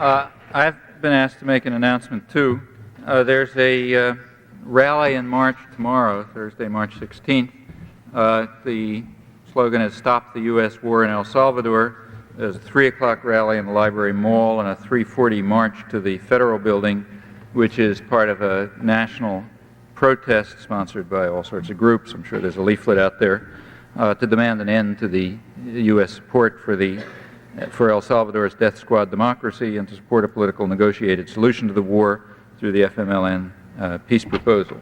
I've been asked to make an announcement too. There's a rally in March tomorrow, Thursday, March 16th. The slogan is "Stop the U.S. War in El Salvador." There's a 3 o'clock rally in the Library Mall and a 3:40 march to the Federal Building, which is part of a national protest sponsored by all sorts of groups. I'm sure there's a leaflet out there to demand an end to the U.S. support for El Salvador's death squad democracy and to support a political negotiated solution to the war through the FMLN peace proposal.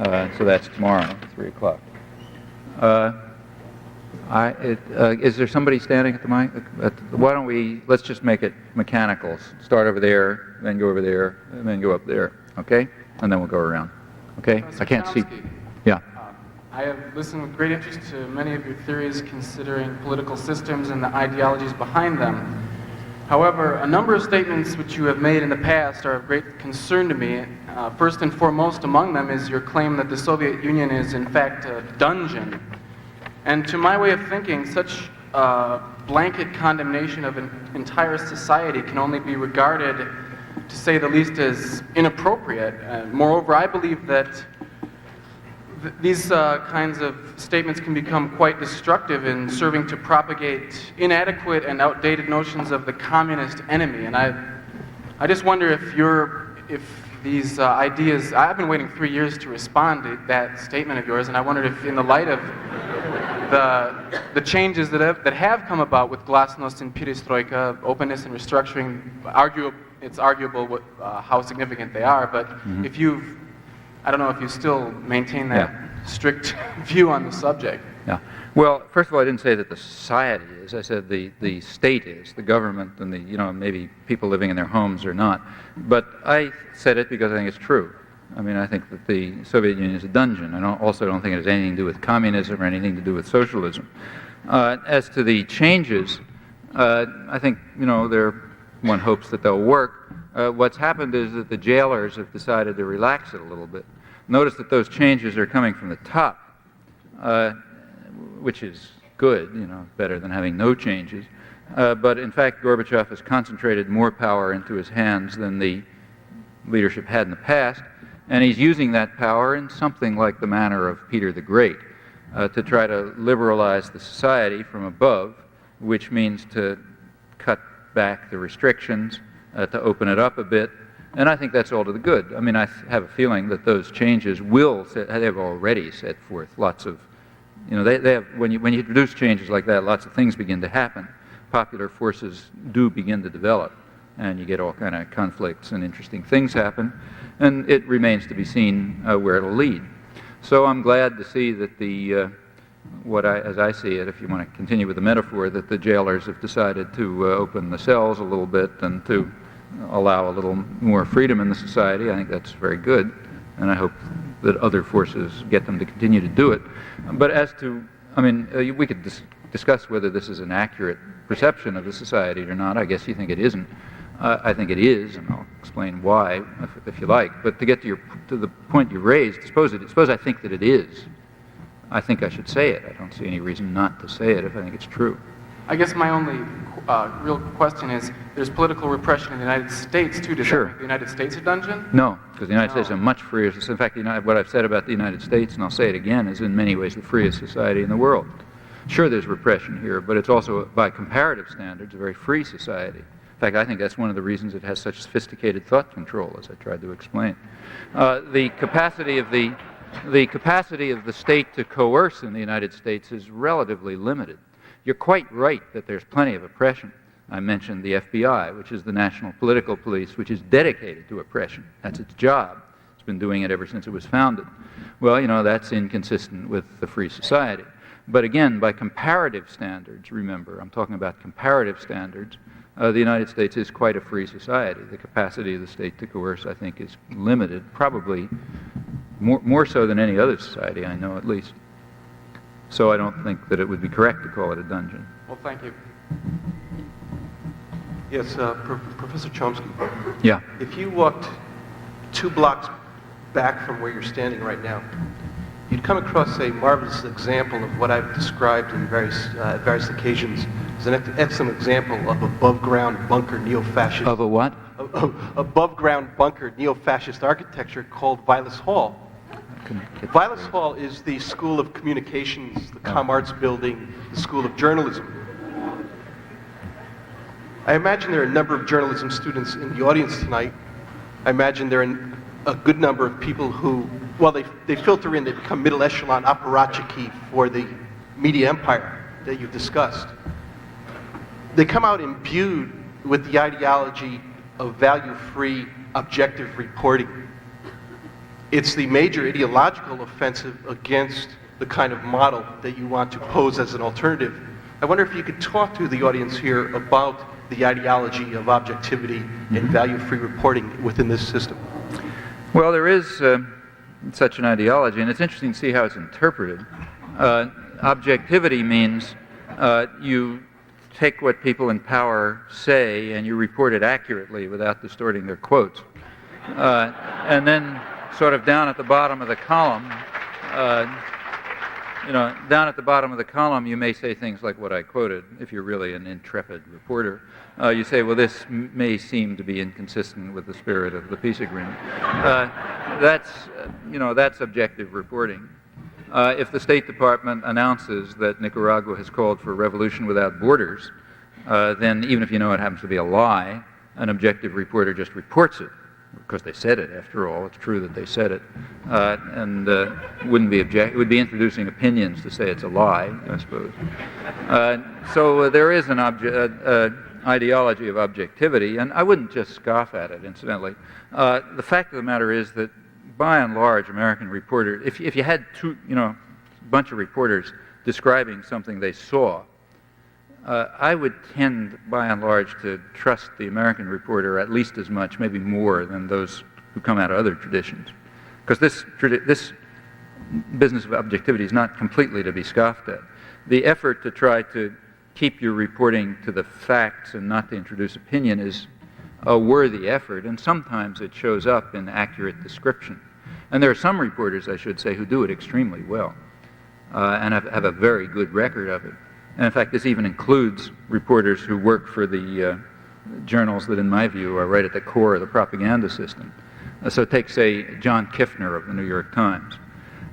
So that's tomorrow, 3 o'clock. Is there somebody standing at the mic? Why don't let's just make it mechanical. Start over there, then go over there, and then go up there, okay? And then we'll go around, okay? Professor I can't Chomsky, see. Yeah. I have listened with great interest to many of your theories considering political systems and the ideologies behind them. However, a number of statements which you have made in the past are of great concern to me. First and foremost among them is your claim that the Soviet Union is in fact a dungeon. And to my way of thinking, such blanket condemnation of an entire society can only be regarded, to say the least, as inappropriate. Moreover, I believe that these kinds of statements can become quite destructive in serving to propagate inadequate and outdated notions of the communist enemy. And I just wonder if these ideas, I've been waiting 3 years to respond to that statement of yours, and I wondered if in the light of the changes that have come about with glasnost and perestroika, openness and restructuring, it's arguable how significant they are, but if I don't know if you still maintain that strict view on the subject. Yeah. Well, first of all, I didn't say that the society is. I said the state is, the government, and maybe people living in their homes or not. But I said it because I think it's true. I mean, I think that the Soviet Union is a dungeon. I also don't think it has anything to do with communism or anything to do with socialism. As to the changes, I think, one hopes that they'll work. What's happened is that the jailers have decided to relax it a little bit. Notice that those changes are coming from the top, which is good, better than having no changes. But in fact, Gorbachev has concentrated more power into his hands than the leadership had in the past, and he's using that power in something like the manner of Peter the Great to try to liberalize the society from above, which means to cut back the restrictions, to open it up a bit, and I think that's all to the good. I mean, I have a feeling that those changes they've already set forth lots of, they have, when you introduce changes like that, lots of things begin to happen. Popular forces do begin to develop, and you get all kind of conflicts and interesting things happen, and it remains to be seen where it'll lead. So I'm glad to see that as I see it, if you want to continue with the metaphor, that the jailers have decided to open the cells a little bit and to allow a little more freedom in the society. I think that's very good, and I hope that other forces get them to continue to do it. But as to, we could discuss whether this is an accurate perception of the society or not. I guess you think it isn't. I think it is, and I'll explain why if you like. But to get to the point you raised, suppose I think that it is. I think I should say it. I don't see any reason not to say it if I think it's true. I guess my only real question is, there's political repression in the United States too. Does that make the United States a dungeon? No, because the United States is a much freer society. In fact, what I've said about the United States, and I'll say it again, is in many ways the freest society in the world. Sure, there's repression here, but it's also, by comparative standards, a very free society. In fact, I think that's one of the reasons it has such sophisticated thought control, as I tried to explain. The capacity of the state to coerce in the United States is relatively limited. You're quite right that there's plenty of oppression. I mentioned the FBI, which is the National Political Police, which is dedicated to oppression. That's its job. It's been doing it ever since it was founded. Well, that's inconsistent with the free society. But again, by comparative standards, remember, I'm talking about comparative standards, the United States is quite a free society. The capacity of the state to coerce, I think, is limited, probably more so than any other society I know, at least. So I don't think that it would be correct to call it a dungeon. Well, thank you. Yes, Professor Chomsky. Yeah. If you walked 2 blocks back from where you're standing right now, you'd come across a marvelous example of what I've described in various occasions as an excellent example of above-ground bunker neo-fascist. Of a what? Above-ground bunker neo-fascist architecture called Vilas Hall. Vilas Hall is the School of Communications, the ComArts building, the School of Journalism. I imagine there are a number of journalism students in the audience tonight. I imagine there are a good number of people who, well, they filter in, they become middle echelon apparatchiki for the media empire that you've discussed. They come out imbued with the ideology of value-free, objective reporting. It's the major ideological offensive against the kind of model that you want to pose as an alternative. I wonder if you could talk to the audience here about the ideology of objectivity and value-free reporting within this system. Well, there is such an ideology, and it's interesting to see how it's interpreted. Objectivity means you take what people in power say and you report it accurately without distorting their quotes. And then sort of down at the bottom of the column, down at the bottom of the column, you may say things like what I quoted, if you're really an intrepid reporter. You say, well, this may seem to be inconsistent with the spirit of the peace agreement. That's objective reporting. If the State Department announces that Nicaragua has called for a revolution without borders, then even if you know it happens to be a lie, an objective reporter just reports it. Because they said it, after all. It's true that they said it. And it would be introducing opinions to say it's a lie, I suppose. So there is an ideology of objectivity, and I wouldn't just scoff at it, incidentally. The fact of the matter is that, by and large, American reporters, if you had a bunch of reporters describing something they saw, I would tend, by and large, to trust the American reporter at least as much, maybe more, than those who come out of other traditions. Because this business of objectivity is not completely to be scoffed at. The effort to try to keep your reporting to the facts and not to introduce opinion is a worthy effort, and sometimes it shows up in accurate description. And there are some reporters, I should say, who do it extremely well and have a very good record of it. And in fact, this even includes reporters who work for the journals that, in my view, are right at the core of the propaganda system. So take, say, John Kiffner of the New York Times.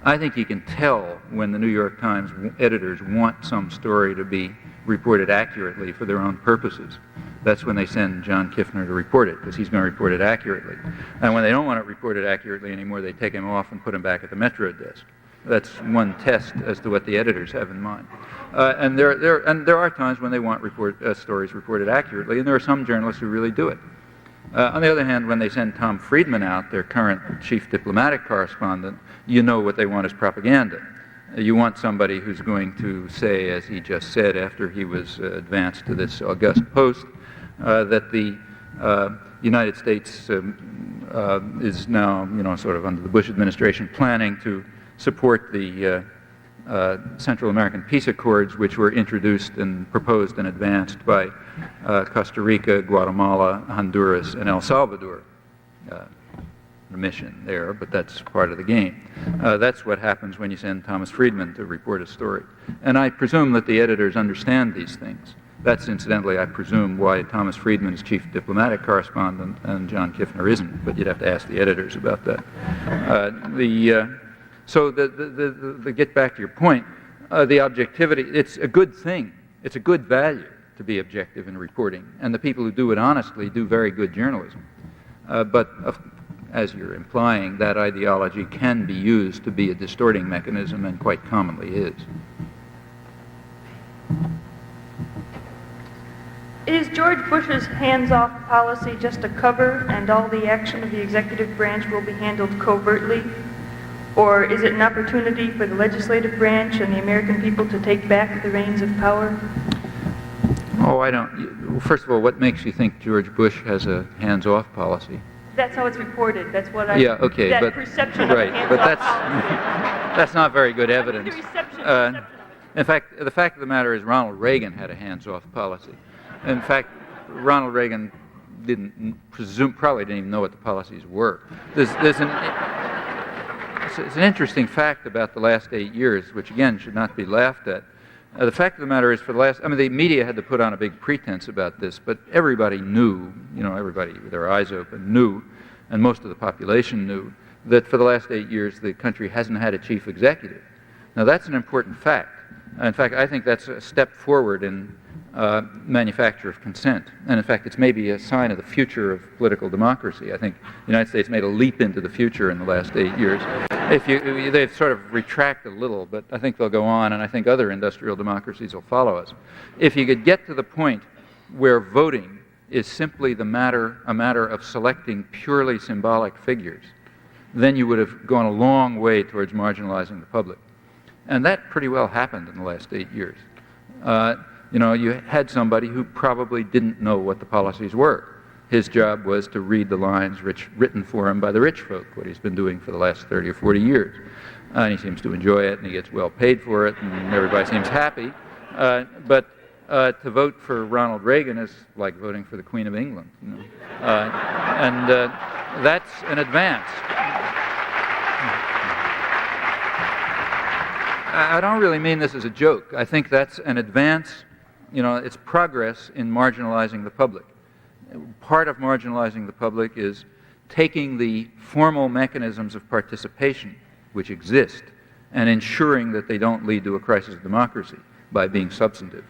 I think you can tell when the New York Times editors want some story to be reported accurately for their own purposes. That's when they send John Kiffner to report it, because he's going to report it accurately. And when they don't want it reported accurately anymore, they take him off and put him back at the Metro desk. That's one test as to what the editors have in mind. And there are times when they want stories reported accurately, and there are some journalists who really do it. On the other hand, when they send Tom Friedman out, their current chief diplomatic correspondent, you know what they want is propaganda. You want somebody who's going to say, as he just said after he was advanced to this august post, that the United States is now, sort of under the Bush administration, planning to support the Central American Peace Accords, which were introduced and proposed and advanced by Costa Rica, Guatemala, Honduras, and El Salvador. The mission there, but that's part of the game. That's what happens when you send Thomas Friedman to report a story. And I presume that the editors understand these things. That's, incidentally, I presume, why Thomas Friedman is chief diplomatic correspondent and John Kiffner isn't, but you'd have to ask the editors about that. So to get back to your point, the objectivity, it's a good thing. It's a good value to be objective in reporting. And the people who do it honestly do very good journalism. But as you're implying, that ideology can be used to be a distorting mechanism, and quite commonly is. Is George Bush's hands-off policy just a cover, and all the action of the executive branch will be handled covertly? Or is it an opportunity for the legislative branch and the American people to take back the reins of power? Oh, I don't. Well, first of all, what makes you think George Bush has a hands-off policy? That's how it's reported. That's what I. Yeah, okay, that but perception right, of a but hands-off that's not very good evidence. I mean, the reception. In fact, the fact of the matter is Ronald Reagan had a hands-off policy. In fact, Ronald Reagan probably didn't even know what the policies were. it's an interesting fact about the last 8 years, which again should not be laughed at. The fact of the matter is, the media had to put on a big pretense about this, but everybody knew, everybody with their eyes open knew, and most of the population knew, that for the last 8 years the country hasn't had a chief executive. Now that's an important fact. In fact, I think that's a step forward in manufacture of consent. And in fact, it's maybe a sign of the future of political democracy. I think the United States made a leap into the future in the last 8 years. They've sort of retracted a little, but I think they'll go on, and I think other industrial democracies will follow us. If you could get to the point where voting is simply a matter of selecting purely symbolic figures, then you would have gone a long way towards marginalizing the public. And that pretty well happened in the last 8 years. You had somebody who probably didn't know what the policies were. His job was to read the lines written for him by the rich folk, what he's been doing for the last 30 or 40 years. And he seems to enjoy it, and he gets well paid for it, and everybody seems happy. But to vote for Ronald Reagan is like voting for the Queen of England. And that's an advance. I don't really mean this as a joke. I think that's an advance, it's progress in marginalizing the public. Part of marginalizing the public is taking the formal mechanisms of participation which exist and ensuring that they don't lead to a crisis of democracy by being substantive.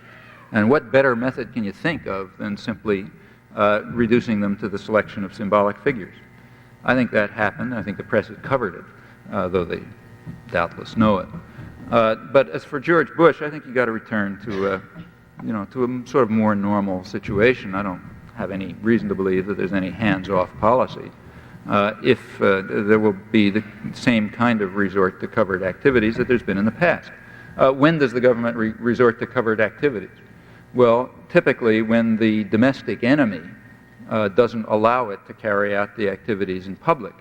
And what better method can you think of than simply reducing them to the selection of symbolic figures? I think that happened. I think the press has covered it, though they doubtless know it. But as for George Bush, I think you got to return to a sort of more normal situation. I don't have any reason to believe that there's any hands-off policy. If there will be the same kind of resort to covered activities that there's been in the past. When does the government resort to covered activities? Well, typically when the domestic enemy doesn't allow it to carry out the activities in public.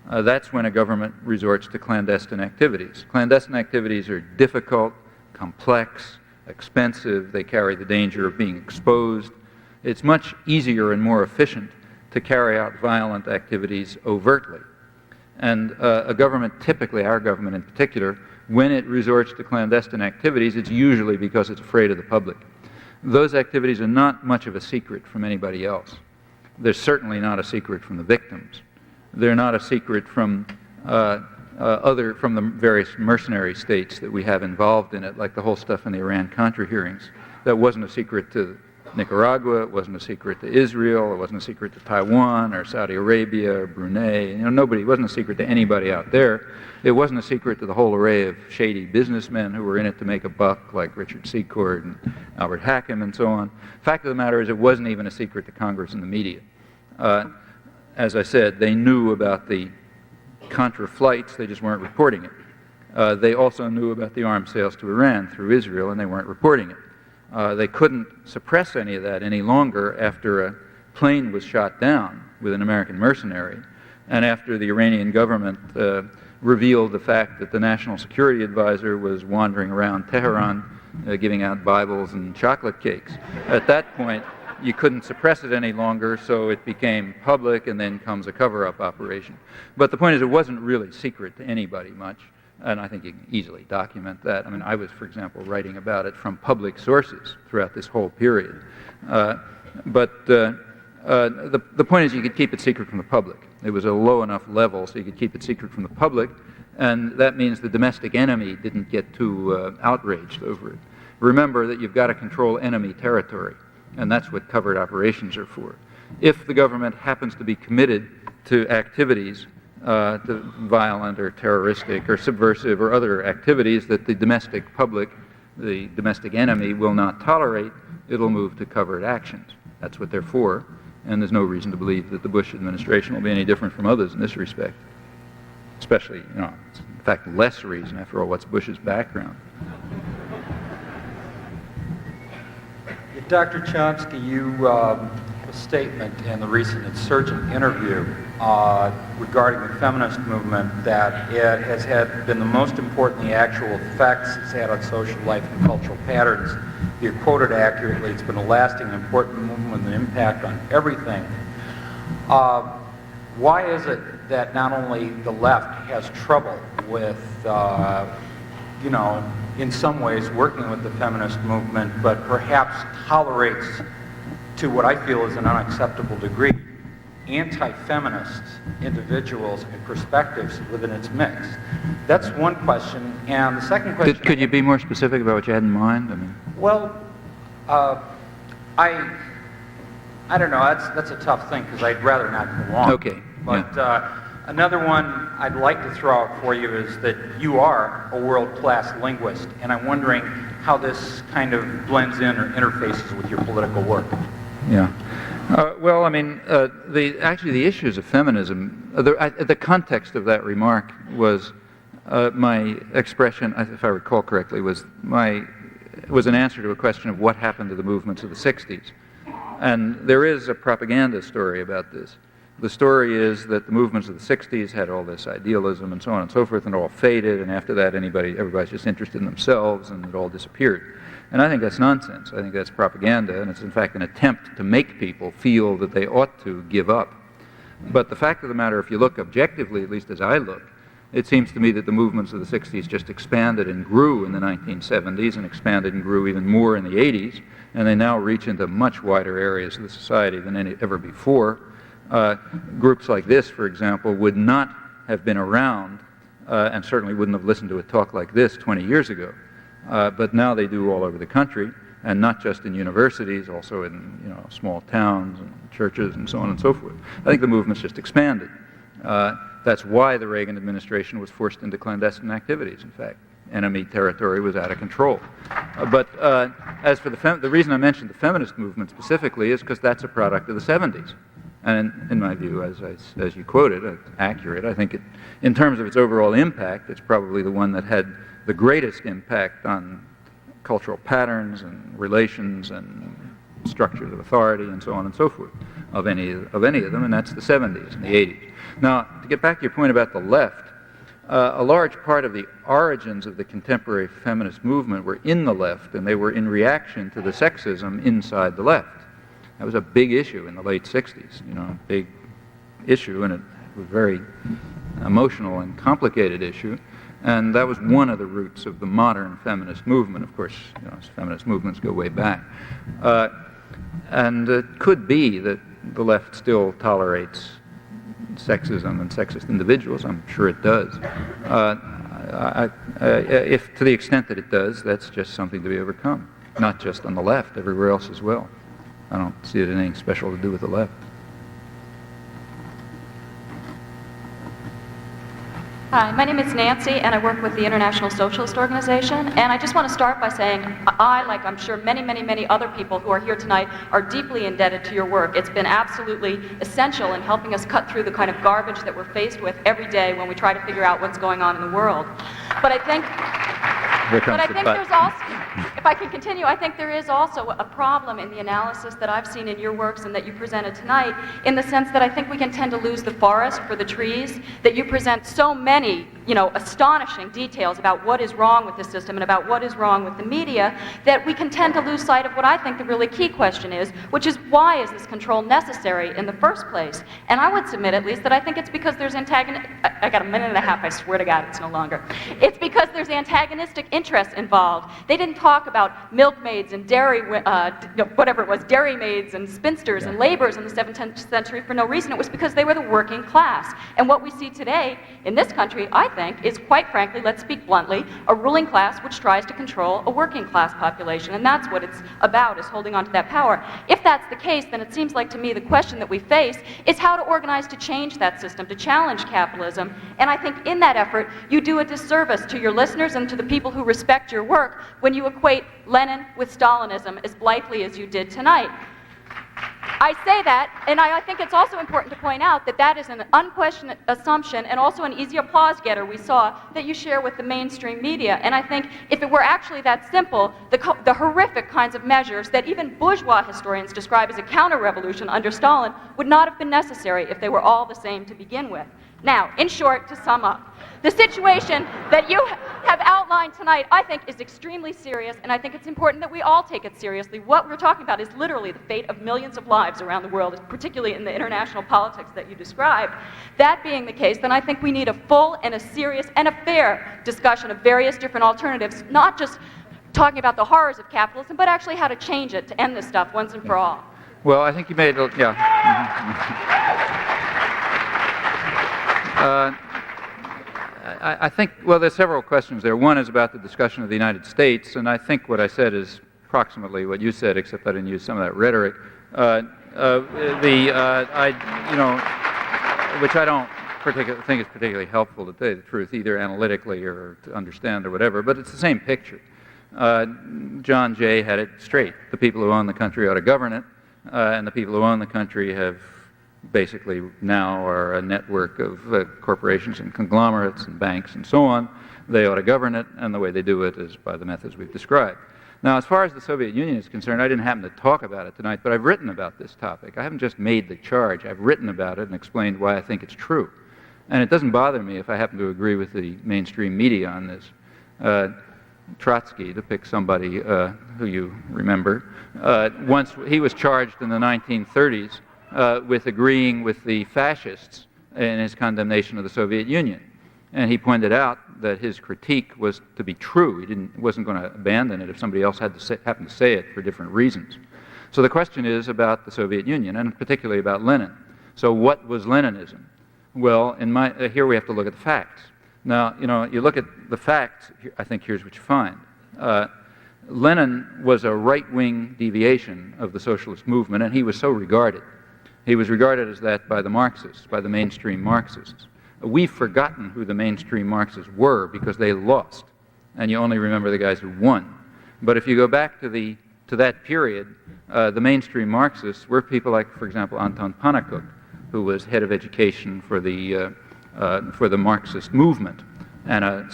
That's when a government resorts to clandestine activities. Clandestine activities are difficult, complex, expensive. They carry the danger of being exposed. It's much easier and more efficient to carry out violent activities overtly. And a government, typically our government in particular, when it resorts to clandestine activities, it's usually because it's afraid of the public. Those activities are not much of a secret from anybody else. They're certainly not a secret from the victims. They're not a secret from from the various mercenary states that we have involved in it, like the whole stuff in the Iran-Contra hearings. That wasn't a secret to Nicaragua, it wasn't a secret to Israel, it wasn't a secret to Taiwan or Saudi Arabia or Brunei. Nobody, it wasn't a secret to anybody out there. It wasn't a secret to the whole array of shady businessmen who were in it to make a buck, like Richard Secord and Albert Hakim and so on. Fact of the matter is, it wasn't even a secret to Congress and the media. As I said, they knew about the Contra flights, they just weren't reporting it. They also knew about the arms sales to Iran through Israel, and they weren't reporting it. They couldn't suppress any of that any longer after a plane was shot down with an American mercenary, and after the Iranian government revealed the fact that the National Security Advisor was wandering around Tehran giving out Bibles and chocolate cakes. At that point, you couldn't suppress it any longer, so it became public, and then comes a cover-up operation. But the point is, it wasn't really secret to anybody much, and I think you can easily document that. I mean, I was, for example, writing about it from public sources throughout this whole period. But the point is, you could keep it secret from the public. It was a low enough level so you could keep it secret from the public, and that means the domestic enemy didn't get too outraged over it. Remember that you've got to control enemy territory, and that's what covert operations are for. If the government happens to be committed to activities, to violent or terroristic or subversive or other activities that the domestic public, the domestic enemy, will not tolerate, it'll move to covert actions. That's what they're for, and there's no reason to believe that the Bush administration will be any different from others in this respect. Especially, in fact, less reason. After all, what's Bush's background? Dr. Chomsky, you have a statement in the recent Insurgent interview regarding the feminist movement that it has been the most important, the actual effects it's had on social life and cultural patterns. You quoted accurately, it's been a lasting, important movement with an impact on everything. Why is it that not only the left has trouble with, in some ways working with the feminist movement, but perhaps tolerates, to what I feel is an unacceptable degree, anti-feminist individuals and perspectives within its mix. That's one question. And the second question... Could you be more specific about what you had in mind? Well, I don't know. That's a tough thing because I'd rather not go on. Okay. But another one I'd like to throw out for you is that you are a world-class linguist, and I'm wondering how this kind of blends in or interfaces with your political work. Yeah. Well, the issues of feminism, the context of that remark was my expression, if I recall correctly, was an answer to a question of what happened to the movements of the 60s. And there is a propaganda story about this. The story is that the movements of the 60s had all this idealism and so on and so forth, and it all faded, and after that everybody's just interested in themselves, and it all disappeared. And I think that's nonsense. I think that's propaganda, and it's in fact an attempt to make people feel that they ought to give up. But the fact of the matter, if you look objectively, at least as I look, it seems to me that the movements of the 60s just expanded and grew in the 1970s, and expanded and grew even more in the 80s, and they now reach into much wider areas of the society than ever before. Groups like this, for example, would not have been around, and certainly wouldn't have listened to a talk like this 20 years ago. But now they do all over the country, and not just in universities, also in small towns and churches and so on and so forth. I think the movement's just expanded. That's why the Reagan administration was forced into clandestine activities, in fact. Enemy territory was out of control. But as for the reason I mentioned the feminist movement specifically is because that's a product of the 70s. And in my view, as you quoted, it's accurate. I think in terms of its overall impact, it's probably the one that had the greatest impact on cultural patterns and relations and structures of authority and so on and so forth of any of them, and that's the 70s and the 80s. Now, to get back to your point about the left, a large part of the origins of the contemporary feminist movement were in the left, and they were in reaction to the sexism inside the left. That was a big issue in the late 60s, a big issue, and it was a very emotional and complicated issue. And that was one of the roots of the modern feminist movement. Of course, feminist movements go way back. And it could be that the left still tolerates sexism and sexist individuals. I'm sure it does. If to the extent that it does, that's just something to be overcome. Not just on the left, everywhere else as well. I don't see it anything special to do with the left. Hi, my name is Nancy, and I work with the International Socialist Organization. And I just want to start by saying I, like I'm sure many, many, many other people who are here tonight, are deeply indebted to your work. It's been absolutely essential in helping us cut through the kind of garbage that we're faced with every day when we try to figure out what's going on in the world. But I think there's also, if I can continue, I think there is also a problem in the analysis that I've seen in your works and that you presented tonight, in the sense that I think we can tend to lose the forest for the trees, that you present so many, astonishing details about what is wrong with the system and about what is wrong with the media, that we can tend to lose sight of what I think the really key question is, which is why is this control necessary in the first place? And I would submit at least that I think it's because there's I got a minute and a half, I swear to God it's no longer. It's because there's antagonistic interests involved. They didn't talk about milkmaids and dairy maids and spinsters and laborers in the 17th century for no reason. It was because they were the working class. And what we see today in this country, I think, is quite frankly, let's speak bluntly, a ruling class which tries to control a working class population. And that's what it's about, is holding on to that power. If that's the case, then it seems like to me the question that we face is how to organize to change that system, to challenge capitalism. And I think in that effort, you do a disservice to your listeners and to the people who respect your work when you equate Lenin with Stalinism as blithely as you did tonight. I say that, and I think it's also important to point out that that is an unquestioned assumption and also an easy applause getter we saw that you share with the mainstream media. And I think if it were actually that simple, the horrific kinds of measures that even bourgeois historians describe as a counter-revolution under Stalin would not have been necessary if they were all the same to begin with. Now, in short, to sum up, the situation that you have outlined tonight, I think, is extremely serious, and I think it's important that we all take it seriously. What we're talking about is literally the fate of millions of lives around the world, particularly in the international politics that you described. That being the case, then I think we need a full and a serious and a fair discussion of various different alternatives, not just talking about the horrors of capitalism, but actually how to change it to end this stuff once and for all. Well, I think you made it, yeah. I think, well, there's several questions there. One is about the discussion of the United States, and I think what I said is approximately what you said, except I didn't use some of that rhetoric. Which I don't think is particularly helpful to tell you the truth, either analytically or to understand or whatever, but it's the same picture. John Jay had it straight. The people who own the country ought to govern it, and the people who own the country have basically now are a network of corporations and conglomerates and banks and so on. They ought to govern it, and the way they do it is by the methods we've described. Now, as far as the Soviet Union is concerned, I didn't happen to talk about it tonight, but I've written about this topic. I haven't just made the charge. I've written about it and explained why I think it's true. And it doesn't bother me if I happen to agree with the mainstream media on this. Trotsky, to pick somebody who you remember, once he was charged in the 1930s with agreeing with the fascists in his condemnation of the Soviet Union. And he pointed out that his critique was to be true. He wasn't going to abandon it if somebody else happened to say it for different reasons. So the question is about the Soviet Union, and particularly about Lenin. So what was Leninism? Well, here we have to look at the facts. Now, you look at the facts, I think here's what you find. Lenin was a right-wing deviation of the socialist movement, and he was so regarded. He was regarded as that by the Marxists, by the mainstream Marxists. We've forgotten who the mainstream Marxists were because they lost, and you only remember the guys who won. But if you go back to that period, the mainstream Marxists were people like, for example, Anton Pannekoek, who was head of education for the Marxist movement, and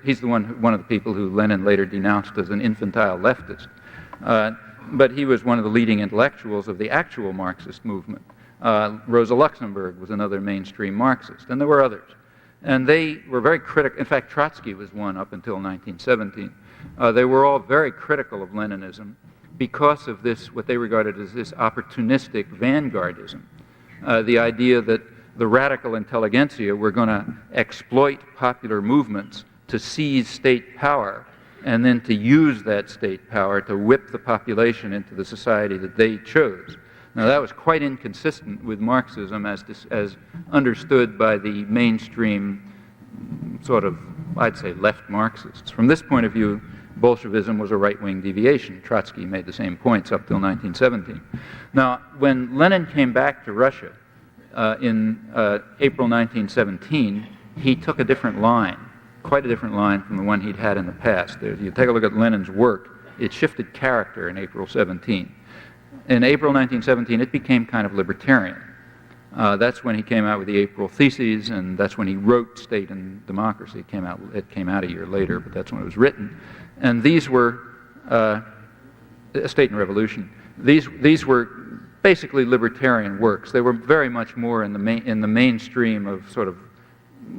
he's one of the people who Lenin later denounced as an infantile leftist. But he was one of the leading intellectuals of the actual Marxist movement. Rosa Luxemburg was another mainstream Marxist, and there were others. And they were very critical. In fact, Trotsky was one up until 1917. They were all very critical of Leninism because of this, what they regarded as this opportunistic vanguardism. The idea that the radical intelligentsia were going to exploit popular movements to seize state power and then to use that state power to whip the population into the society that they chose. Now, that was quite inconsistent with Marxism as understood by the mainstream sort of, I'd say, left Marxists. From this point of view, Bolshevism was a right-wing deviation. Trotsky made the same points up till 1917. Now, when Lenin came back to Russia in April 1917, he took a different line, quite a different line from the one he'd had in the past. If you take a look at Lenin's work, it shifted character in April 17. In April 1917, it became kind of libertarian. That's when he came out with the April Theses, and that's when he wrote State and Democracy. It came out a year later, but that's when it was written. And these were State and Revolution. These were basically libertarian works. They were very much more in the mainstream of sort of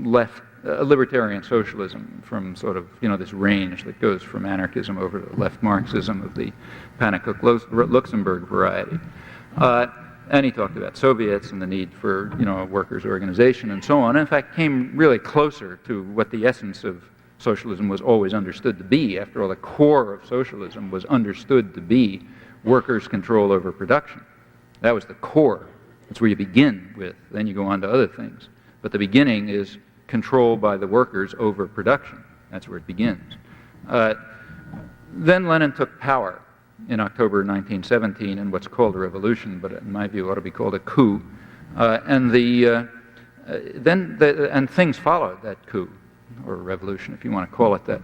left libertarian socialism, from sort of this range that goes from anarchism over to left Marxism of the Pannekoek-Luxemburg variety. And he talked about Soviets and the need for a workers' organization and so on. And in fact, came really closer to what the essence of socialism was always understood to be. After all, the core of socialism was understood to be workers' control over production. That was the core. That's where you begin with. Then you go on to other things. But the beginning is control by the workers over production. That's where it begins. Then Lenin took power in October 1917 in what's called a revolution, but in my view ought to be called a coup. And things followed that coup, or revolution if you want to call it that.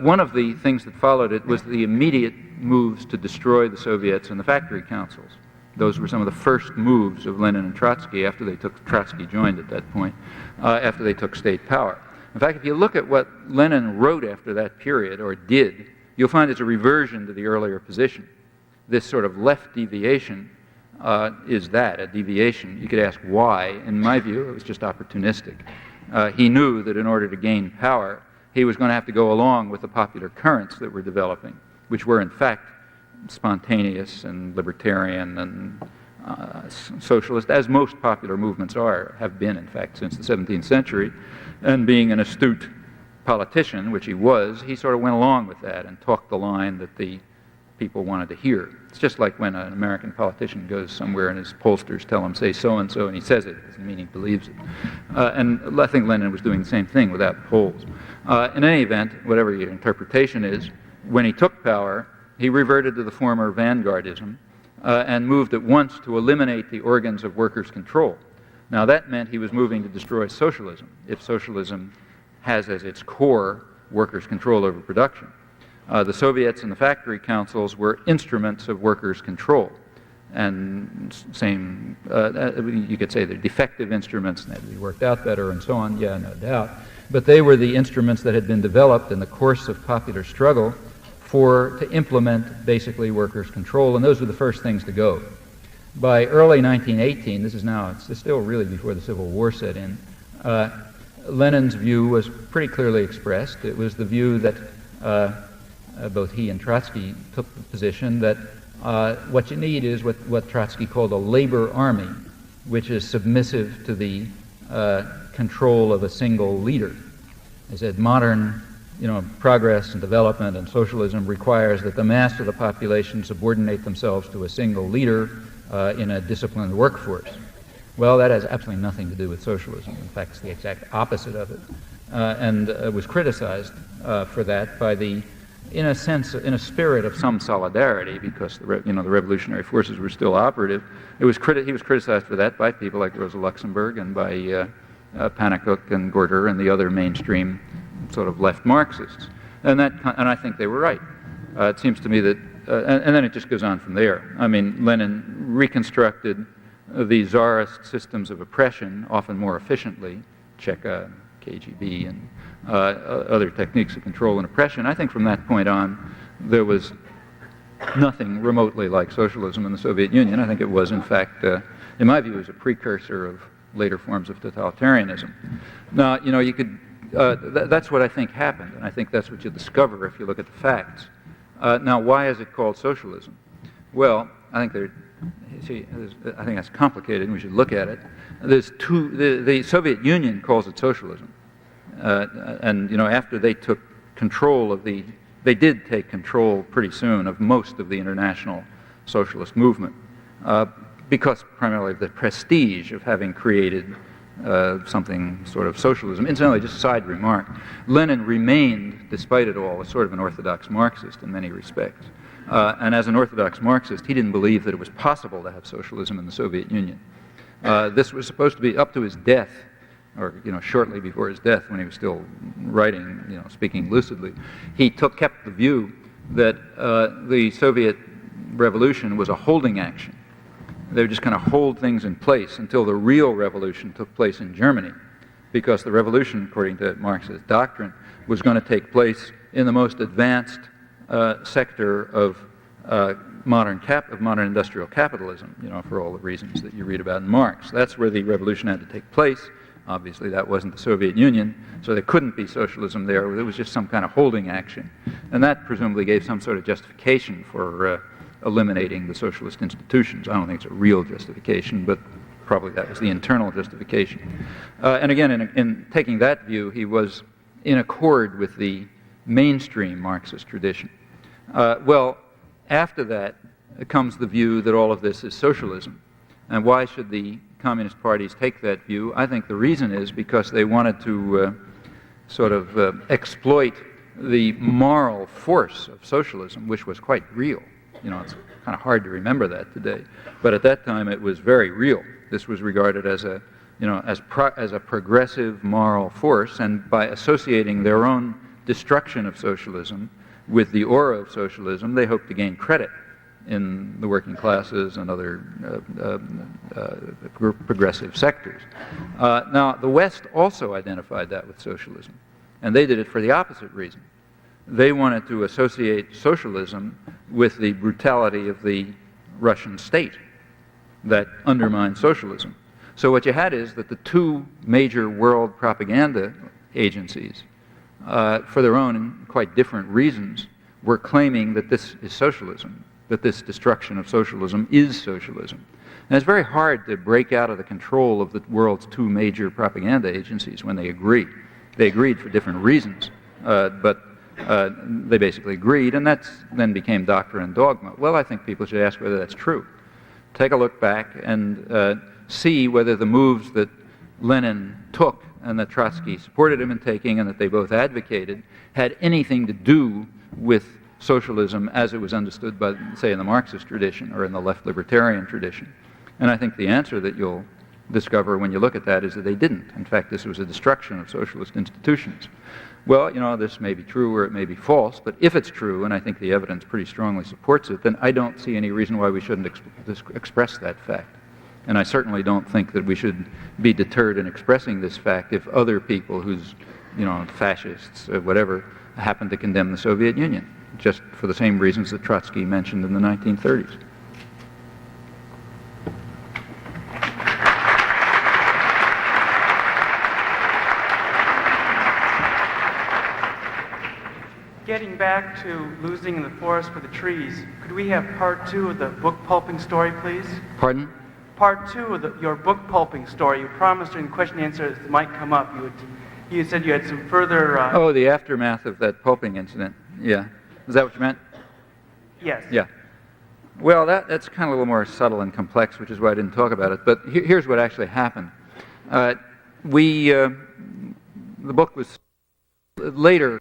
One of the things that followed it was the immediate moves to destroy the Soviets and the factory councils. Those were some of the first moves of Lenin and Trotsky Trotsky joined at that point, after they took state power. In fact, if you look at what Lenin wrote after that period, or did, you'll find it's a reversion to the earlier position. This sort of left deviation is a deviation. You could ask why. In my view, it was just opportunistic. He knew that in order to gain power, he was going to have to go along with the popular currents that were developing, which were in fact spontaneous and libertarian and socialist, as most popular movements have been, in fact, since the 17th century. And being an astute politician, which he was, he sort of went along with that and talked the line that the people wanted to hear. It's just like when an American politician goes somewhere and his pollsters tell him, say so-and-so, and he says it, doesn't mean he believes it. And I think Lenin was doing the same thing without polls. In any event, whatever your interpretation is, when he took power, he reverted to the former vanguardism and moved at once to eliminate the organs of workers' control. Now that meant he was moving to destroy socialism, if socialism has as its core workers' control over production. The Soviets and the factory councils were instruments of workers' control. And same, you could say they're defective instruments, and they had to be worked out better and so on, yeah, no doubt. But they were the instruments that had been developed in the course of popular struggle to implement basically workers' control, and those were the first things to go. By early 1918, it's still really before the Civil War set in, Lenin's view was pretty clearly expressed. It was the view that both he and Trotsky took the position that what you need is what Trotsky called a labor army, which is submissive to the control of a single leader. He said modern progress and development and socialism requires that the mass of the population subordinate themselves to a single leader in a disciplined workforce. Well, that has absolutely nothing to do with socialism. In fact, it's the exact opposite of it, and was criticized for that by in a spirit of some solidarity, because the revolutionary forces were still operative. He was criticized for that by people like Rosa Luxemburg and by Pannekoek and Gorter and the other mainstream sort of left Marxists, and I think they were right. It seems to me that, and then it just goes on from there. I mean, Lenin reconstructed the czarist systems of oppression often more efficiently, Cheka, KGB, and other techniques of control and oppression. I think from that point on, there was nothing remotely like socialism in the Soviet Union. I think it was, in fact, in my view, it was a precursor of later forms of totalitarianism. Now, you could. That's what I think happened, and I think that's what you discover if you look at the facts. Now, why is it called socialism? Well, I think I think that's complicated, and we should look at it. There's the Soviet Union calls it socialism, and after they took control they did take control pretty soon of most of the international socialist movement, because primarily of the prestige of having created something sort of socialism. Incidentally, just a side remark, Lenin remained, despite it all, a sort of an orthodox Marxist in many respects. And as an orthodox Marxist, he didn't believe that it was possible to have socialism in the Soviet Union. This was supposed to be up to his death, or shortly before his death, when he was still writing, speaking lucidly. He kept the view that the Soviet revolution was a holding action. They were just going to hold things in place until the real revolution took place in Germany, because the revolution, according to Marxist doctrine, was going to take place in the most advanced sector of modern industrial capitalism, for all the reasons that you read about in Marx. That's where the revolution had to take place. Obviously, that wasn't the Soviet Union, so there couldn't be socialism there. It was just some kind of holding action. And that presumably gave some sort of justification for eliminating the socialist institutions. I don't think it's a real justification, but probably that was the internal justification. And again, in taking that view, he was in accord with the mainstream Marxist tradition. Well, after that comes the view that all of this is socialism. And why should the communist parties take that view? I think the reason is because they wanted to sort of exploit the moral force of socialism, which was quite real. It's kind of hard to remember that today, but at that time it was very real. This was regarded as a progressive moral force, and by associating their own destruction of socialism with the aura of socialism, they hoped to gain credit in the working classes and other progressive sectors. Now, the West also identified that with socialism, and they did it for the opposite reason. They wanted to associate socialism with the brutality of the Russian state that undermined socialism. So what you had is that the two major world propaganda agencies for their own and quite different reasons, were claiming that this is socialism, that this destruction of socialism is socialism. And it's very hard to break out of the control of the world's two major propaganda agencies when they agree. They agreed for different reasons, but they basically agreed, and that then became doctrine and dogma. Well, I think people should ask whether that's true. Take a look back and see whether the moves that Lenin took and that Trotsky supported him in taking and that they both advocated had anything to do with socialism as it was understood by, say, in the Marxist tradition or in the left libertarian tradition. And I think the answer that you'll discover when you look at that is that they didn't. In fact, this was a destruction of socialist institutions. Well, you know, this may be true or it may be false, but if it's true, and I think the evidence pretty strongly supports it, then I don't see any reason why we shouldn't express that fact. And I certainly don't think that we should be deterred in expressing this fact if other people who's, you know, fascists or whatever, happen to condemn the Soviet Union, just for the same reasons that Trotsky mentioned in the 1930s. Getting back to losing the forest for the trees, could we have part 2 of the book pulping story, please? Pardon? Part 2 of your book pulping story. You promised during question and answer it might come up. You said you had some further... Oh, the aftermath of that pulping incident. Yeah. Is that what you meant? Yes. Yeah. Well, that's kind of a little more subtle and complex, which is why I didn't talk about it. But here's what actually happened. The book was later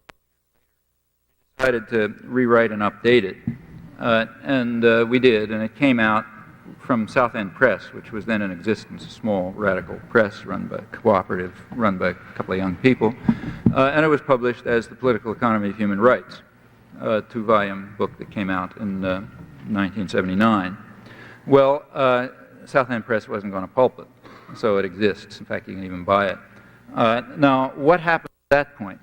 decided to rewrite and update it. And we did, and it came out from South End Press, which was then in existence, a small radical press run by cooperative, run by a couple of young people. And it was published as The Political Economy of Human Rights, a 2-volume book that came out in 1979. Well, South End Press wasn't going to pulp it, so it exists. In fact, you can even buy it. Now, what happened at that point?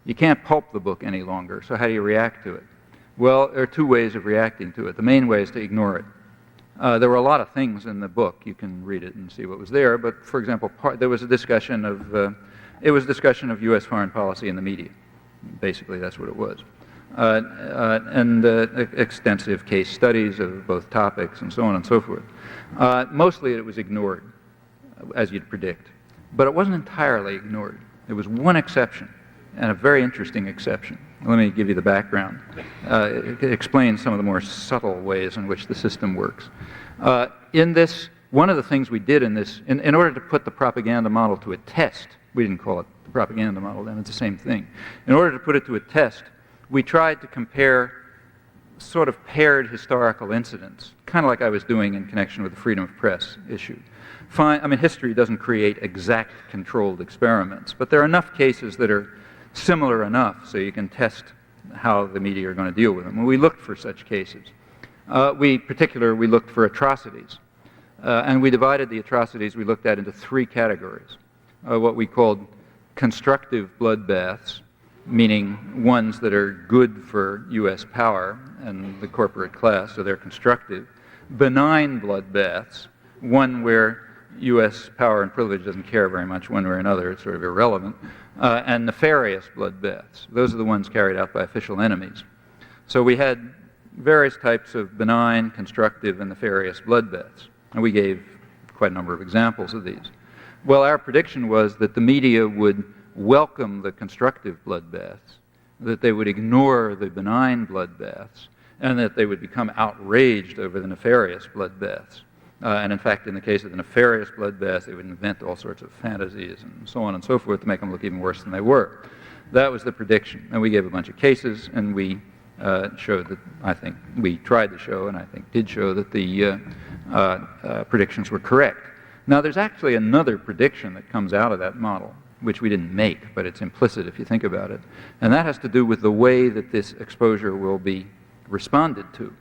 You can't pulp the book any longer, so how do you react to it? Well, there are 2 ways of reacting to it. The main way is to ignore it. There were a lot of things in the book. You can read it and see what was there. But, for example, there was a discussion of U.S. foreign policy in the media. Basically, that's what it was. And extensive case studies of both topics and so on and so forth. Mostly it was ignored, as you'd predict. But it wasn't entirely ignored. There was one exception, and a very interesting exception. Let me give you the background. It explains some of the more subtle ways in which the system works. In this, one of the things we did in this, in order to put the propaganda model to a test, we didn't call it the propaganda model then, it's the same thing. In order to put it to a test, we tried to compare sort of paired historical incidents, kind of like I was doing in connection with the freedom of press issue. I mean, history doesn't create exact controlled experiments, but there are enough cases that are similar enough so you can test how the media are going to deal with them. And we looked for such cases. We looked for atrocities. And we divided the atrocities we looked at into 3 categories. What we called constructive bloodbaths, meaning ones that are good for U.S. power and the corporate class, so they're constructive. Benign bloodbaths, one where U.S. power and privilege doesn't care very much one way or another, it's sort of irrelevant. And nefarious bloodbaths. Those are the ones carried out by official enemies. So we had various types of benign, constructive, and nefarious bloodbaths. And we gave quite a number of examples of these. Well, our prediction was that the media would welcome the constructive bloodbaths, that they would ignore the benign bloodbaths, and that they would become outraged over the nefarious bloodbaths. And in fact, in the case of the nefarious bloodbaths, they would invent all sorts of fantasies and so on and so forth to make them look even worse than they were. That was the prediction. And we gave a bunch of cases, and we showed that, I think, we tried to show, and I think did show, that the predictions were correct. Now, there's actually another prediction that comes out of that model, which we didn't make, but it's implicit if you think about it. And that has to do with the way that this exposure will be responded to.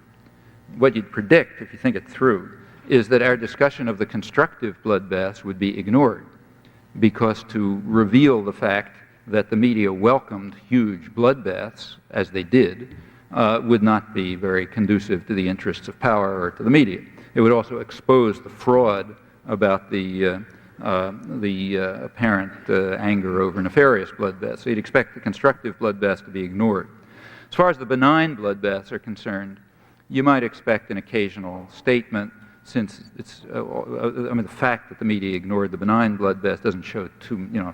What you'd predict, if you think it through, is that our discussion of the constructive bloodbaths would be ignored, because to reveal the fact that the media welcomed huge bloodbaths, as they did, would not be very conducive to the interests of power or to the media. It would also expose the fraud about the the apparent anger over nefarious bloodbaths. So you'd expect the constructive bloodbaths to be ignored. As far as the benign bloodbaths are concerned, you might expect an occasional statement, since it's, the fact that the media ignored the benign bloodbaths doesn't show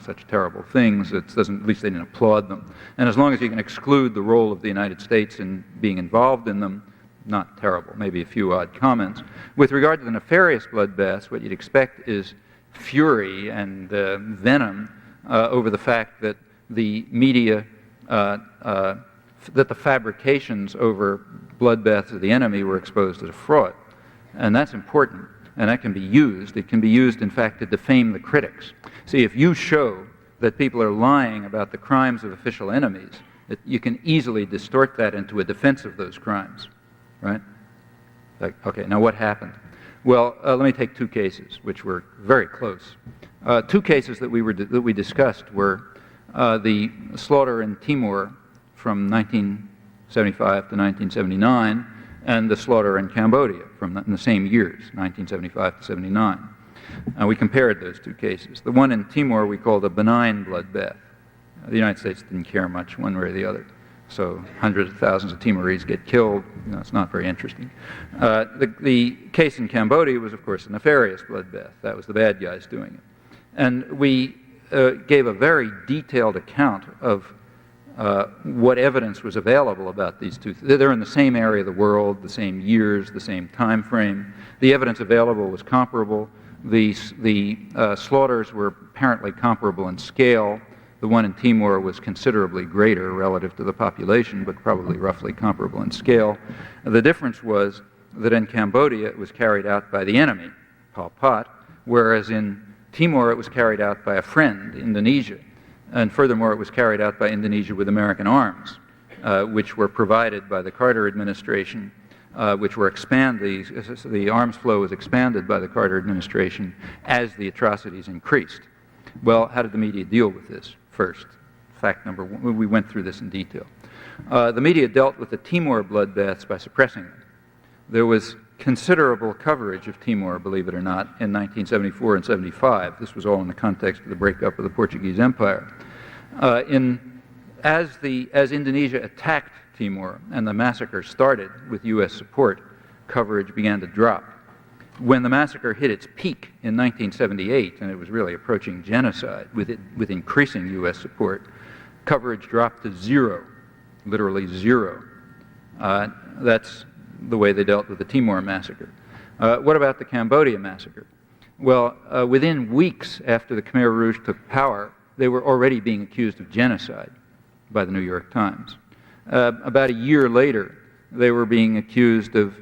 such terrible things. It doesn't, at least they didn't applaud them. And as long as you can exclude the role of the United States in being involved in them, not terrible, maybe a few odd comments. With regard to the nefarious bloodbaths, what you'd expect is fury and venom over the fact that the media, that the fabrications over bloodbaths of the enemy were exposed as a fraud. And that's important, and that can be used. It can be used, in fact, to defame the critics. See, if you show that people are lying about the crimes of official enemies, you can easily distort that into a defense of those crimes, right? Okay, now what happened? Well, let me take two cases, which were very close. Two cases that we discussed were the slaughter in Timor from 1975 to 1979, and the slaughter in Cambodia in the same years, 1975 to 79. We compared those two cases. The one in Timor we called a benign bloodbath. The United States didn't care much one way or the other. So hundreds of thousands of Timorese get killed. It's not very interesting. The case in Cambodia was, of course, a nefarious bloodbath. That was the bad guys doing it. And we gave a very detailed account of what evidence was available about these two. They're in the same area of the world, the same years, the same time frame. The evidence available was comparable. The slaughters were apparently comparable in scale. The one in Timor was considerably greater relative to the population, but probably roughly comparable in scale. The difference was that in Cambodia it was carried out by the enemy, Pol Pot, whereas in Timor it was carried out by a friend, Indonesia. And furthermore, it was carried out by Indonesia with American arms, which were provided by the Carter administration, which were expanded. The arms flow was expanded by the Carter administration as the atrocities increased. Well, how did the media deal with this? First, fact number one, we went through this in detail. The media dealt with the Timor bloodbaths by suppressing them. There was considerable coverage of Timor, believe it or not, in 1974 and 75. This was all in the context of the breakup of the Portuguese Empire. As Indonesia attacked Timor and the massacre started with U.S. support, coverage began to drop. When the massacre hit its peak in 1978, and it was really approaching genocide with increasing U.S. support, coverage dropped to zero, literally zero. That's the way they dealt with the Timor massacre. What about the Cambodia massacre? Well, within weeks after the Khmer Rouge took power, they were already being accused of genocide by the New York Times. About a year later, they were being accused of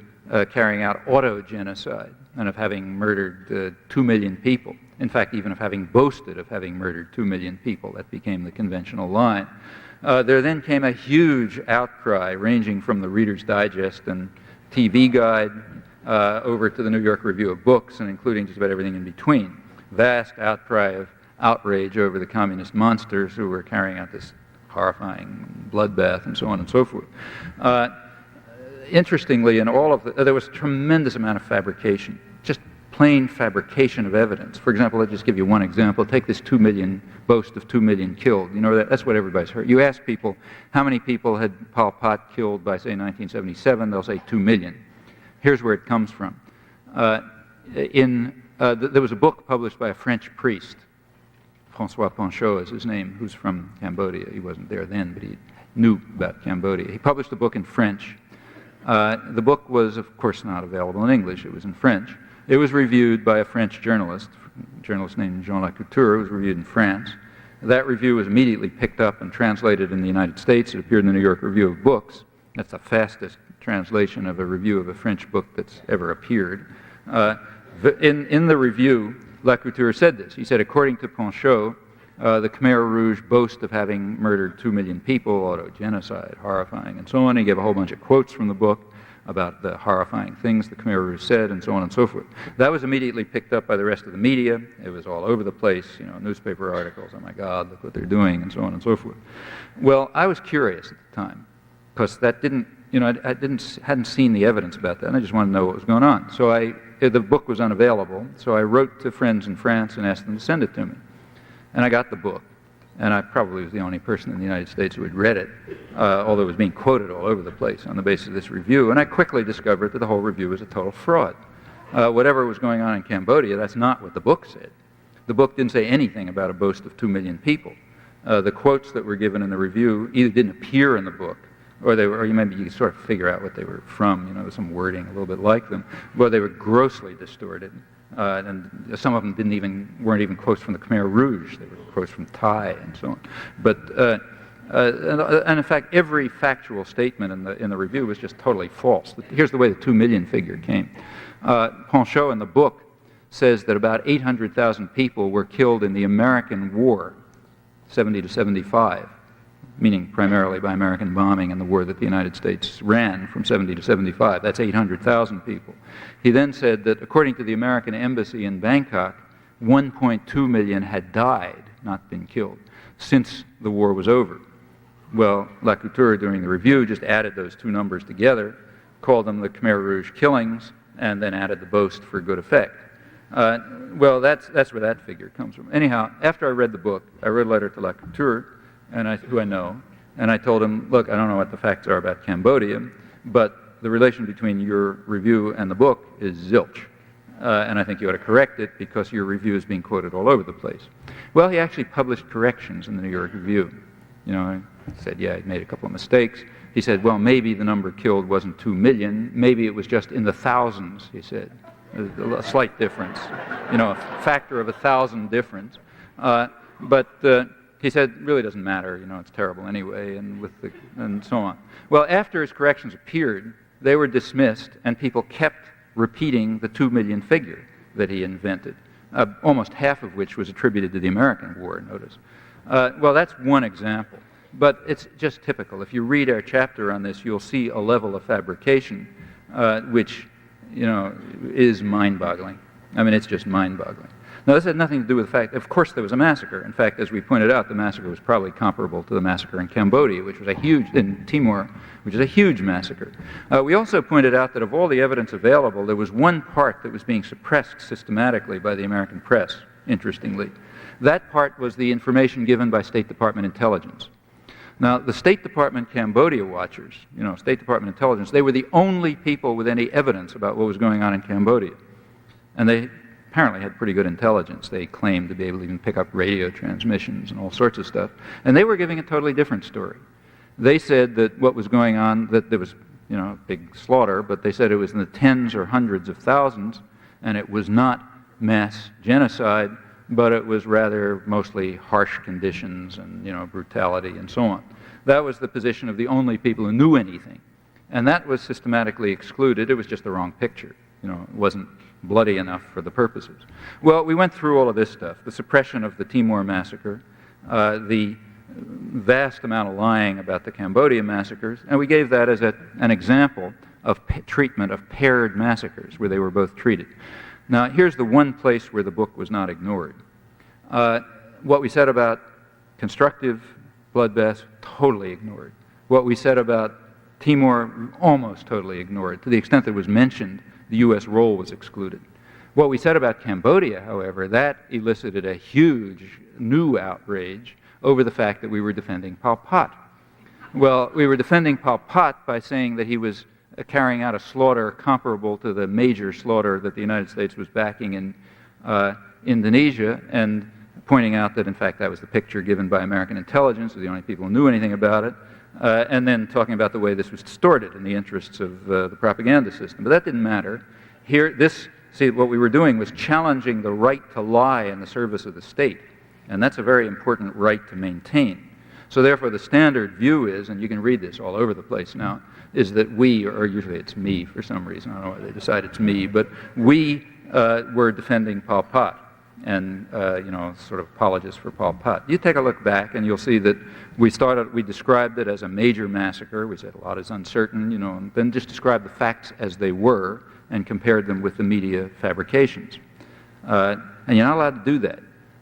carrying out auto-genocide and of having murdered 2 million people. In fact, even of having boasted of having murdered 2 million people. That became the conventional line. There then came a huge outcry ranging from the Reader's Digest and TV Guide over to the New York Review of Books, and including just about everything in between. Vast outcry of outrage over the communist monsters who were carrying out this horrifying bloodbath and so on and so forth. Interestingly, in all of there was a tremendous amount of fabrication, just plain fabrication of evidence. For example, I'll just give you one example. Take this 2 million boast of 2 million killed. You know, that's what everybody's heard. You ask people, how many people had Pol Pot killed by, say, 1977? They'll say 2 million. Here's where it comes from. There was a book published by a French priest, François Panchaud is his name, who's from Cambodia. He wasn't there then, but he knew about Cambodia. He published a book in French. The book was, of course, not available in English. It was in French. It was reviewed by a French journalist named Jean Lacouture. It was reviewed in France. That review was immediately picked up and translated in the United States. It appeared in the New York Review of Books. That's the fastest translation of a review of a French book that's ever appeared. In the review, Lacouture said this. He said, according to Panchaud, the Khmer Rouge boast of having murdered 2 million people, auto-genocide, horrifying, and so on. He gave a whole bunch of quotes from the book about the horrifying things the Khmer Rouge said, and so on and so forth. That was immediately picked up by the rest of the media. It was all over the place, you know, newspaper articles, oh my God, look what they're doing, and so on and so forth. Well, I was curious at the time, because that didn't, you know, I hadn't seen the evidence about that, and I just wanted to know what was going on. So I the book was unavailable, so I wrote to friends in France and asked them to send it to me. And I got the book. And I probably was the only person in the United States who had read it, although it was being quoted all over the place on the basis of this review. And I quickly discovered that the whole review was a total fraud. Whatever was going on in Cambodia, that's not what the book said. The book didn't say anything about a boast of 2 million people. The quotes that were given in the review either didn't appear in the book, or maybe you could sort of figure out what they were from, with some wording a little bit like them, but they were grossly distorted. And some of them weren't even quotes from the Khmer Rouge. They were quotes from Thai and so on. But and in fact, every factual statement in the review was just totally false. Here's the way the 2 million figure came. Panchaud in the book says that about 800,000 people were killed in the American War, 70 to 75. Meaning primarily by American bombing in the war that the United States ran from 70 to 75. That's 800,000 people. He then said that according to the American embassy in Bangkok, 1.2 million had died, not been killed, since the war was over. Well, Lacouture, during the review, just added those two numbers together, called them the Khmer Rouge killings, and then added the boast for good effect. Well, that's where that figure comes from. Anyhow, after I read the book, I wrote a letter to Lacouture, who I know, and I told him, look, I don't know what the facts are about Cambodia, but the relation between your review and the book is zilch, and I think you ought to correct it because your review is being quoted all over the place. Well, he actually published corrections in the New York Review. I said, yeah, he made a couple of mistakes. He said, well, maybe the number killed wasn't 2 million, maybe it was just in the thousands, he said. A slight difference, a factor of 1,000 difference. But he said, it really doesn't matter, it's terrible anyway, and so on. Well, after his corrections appeared, they were dismissed, and people kept repeating the 2 million figure that he invented, almost half of which was attributed to the American War, notice. Well, that's one example, but it's just typical. If you read our chapter on this, you'll see a level of fabrication which, is mind-boggling. I mean, it's just mind-boggling. Now, this had nothing to do with the fact, of course, there was a massacre. In fact, as we pointed out, the massacre was probably comparable to the massacre in Cambodia, in Timor, which is a huge massacre. We also pointed out that of all the evidence available, there was one part that was being suppressed systematically by the American press, interestingly. That part was the information given by State Department intelligence. Now, the State Department Cambodia watchers, State Department intelligence, they were the only people with any evidence about what was going on in Cambodia. And they apparently had pretty good intelligence. They claimed to be able to even pick up radio transmissions and all sorts of stuff. And they were giving a totally different story. They said that what was going on, that there was, big slaughter, but they said it was in the tens or hundreds of thousands, and it was not mass genocide, but it was rather mostly harsh conditions and, brutality and so on. That was the position of the only people who knew anything. And that was systematically excluded. It was just the wrong picture. It wasn't bloody enough for the purposes. Well, we went through all of this stuff, the suppression of the Timor massacre, the vast amount of lying about the Cambodia massacres, and we gave that as an example of treatment of paired massacres, where they were both treated. Now, here's the one place where the book was not ignored. What we said about constructive bloodbaths, totally ignored. What we said about Timor, almost totally ignored. To the extent that it was mentioned, the U.S. role was excluded. What we said about Cambodia, however, that elicited a huge new outrage over the fact that we were defending Pol Pot. Well, we were defending Pol Pot by saying that he was carrying out a slaughter comparable to the major slaughter that the United States was backing in Indonesia, and pointing out that, in fact, that was the picture given by American intelligence, the only people who knew anything about it, and then talking about the way this was distorted in the interests of the propaganda system. But that didn't matter. What we were doing was challenging the right to lie in the service of the state, and that's a very important right to maintain. So therefore, the standard view is, and you can read this all over the place now, is that we, or usually it's me for some reason, I don't know why they decide it's me, but we were defending Pol Pot and, sort of apologists for Pol Pot. You take a look back and you'll see that we described it as a major massacre. We said a lot is uncertain, and then just described the facts as they were and compared them with the media fabrications. And you're not allowed to do that.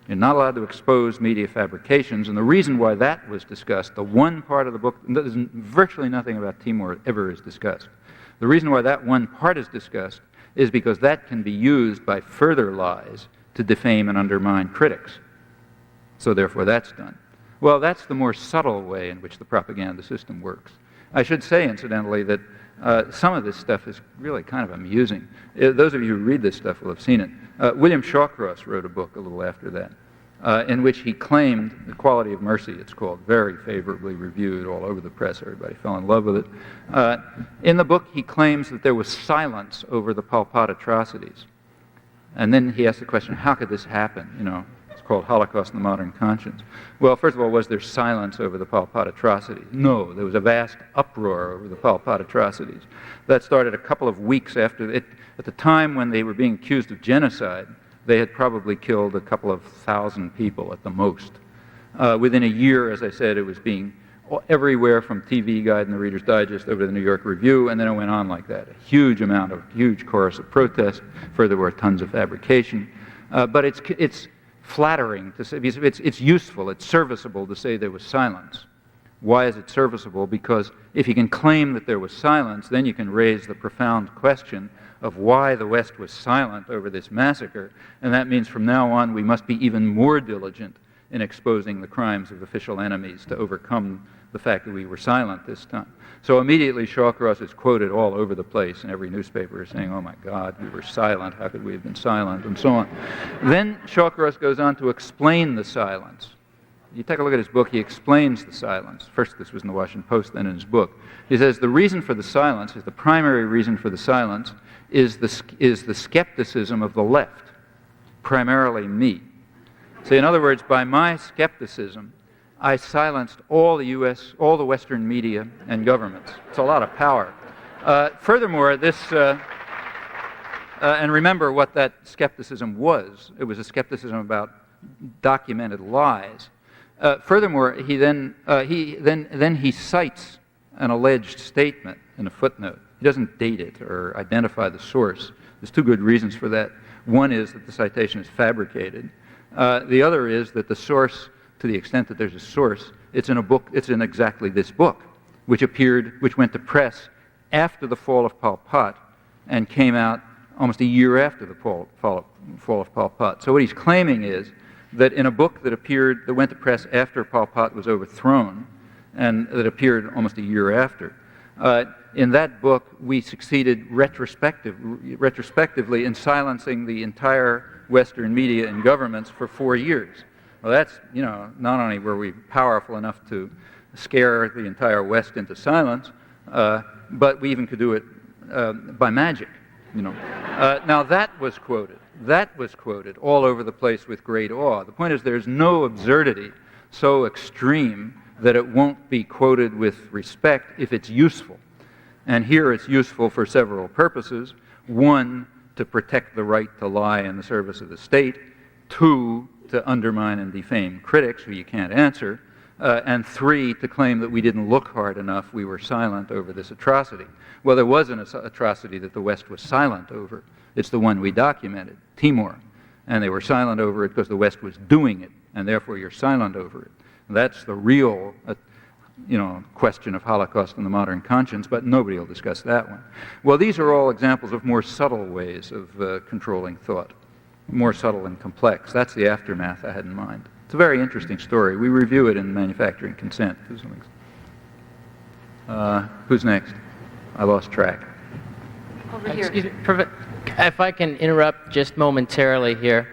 You're not allowed to expose media fabrications, and the reason why that was discussed, the one part of the book, virtually nothing about Timor ever is discussed. The reason why that one part is discussed is because that can be used by further lies to defame and undermine critics. So therefore that's done. Well, that's the more subtle way in which the propaganda system works. I should say, incidentally, that some of this stuff is really kind of amusing. Those of you who read this stuff will have seen it. William Shawcross wrote a book a little after that, in which he claimed, The Quality of Mercy, it's called, very favorably reviewed all over the press. Everybody fell in love with it. In the book, he claims that there was silence over the Pol Pot atrocities. And then he asked the question, how could this happen? You know, it's called Holocaust in the Modern Conscience. Well, first of all, was there silence over the Pol Pot atrocities? No, there was a vast uproar over the Pol Pot atrocities. That started a couple of weeks after it. At the time when they were being accused of genocide, they had probably killed a couple of thousand people at the most. Within a year, as I said, it was being everywhere from TV Guide and the Reader's Digest over to the New York Review, and then it went on like that. A huge chorus of protest. Furthermore, tons of fabrication. But it's flattering to say, it's useful, it's serviceable to say there was silence. Why is it serviceable? Because if you can claim that there was silence, then you can raise the profound question of why the West was silent over this massacre, and that means from now on we must be even more diligent in exposing the crimes of official enemies to overcome the fact that we were silent this time. So immediately Shawcross is quoted all over the place, and every newspaper is saying, oh my God, we were silent, how could we have been silent, and so on. Then Shawcross goes on to explain the silence. You take a look at his book, he explains the silence. First, this was in the Washington Post, then in his book. He says the reason for the silence, the primary reason for the silence, is the skepticism of the left, primarily me. So in other words, by my skepticism, I silenced all the Western media and governments. It's a lot of power. Furthermore, and remember what that skepticism was. It was a skepticism about documented lies. Furthermore, he cites an alleged statement in a footnote. He doesn't date it or identify the source. There's two good reasons for that. One is that the citation is fabricated. The other is that the source, to the extent that there's a source, it's in a book. It's in exactly this book, which went to press after the fall of Pol Pot and came out almost a year after the fall of Pol Pot. So what he's claiming is that in a book that went to press after Pol Pot was overthrown, and that appeared almost a year after, in that book we succeeded retrospectively in silencing the entire Western media and governments for 4 years. Well, that's, not only were we powerful enough to scare the entire West into silence, but we even could do it by magic. Now that was quoted. That was quoted all over the place with great awe. The point is there's no absurdity so extreme that it won't be quoted with respect if it's useful. And here it's useful for several purposes. One, to protect the right to lie in the service of the state. Two, to undermine and defame critics who you can't answer. And three, to claim that we didn't look hard enough, we were silent over this atrocity. Well, there was an atrocity that the West was silent over. It's the one we documented, Timor. And they were silent over it because the West was doing it, and therefore you're silent over it. That's the real question of Holocaust in the modern conscience, but nobody will discuss that one. Well, these are all examples of more subtle ways of controlling thought, more subtle and complex. That's the aftermath I had in mind. It's a very interesting story. We review it in Manufacturing Consent. Who's next? I lost track. Over here. Excuse me, if I can interrupt just momentarily here.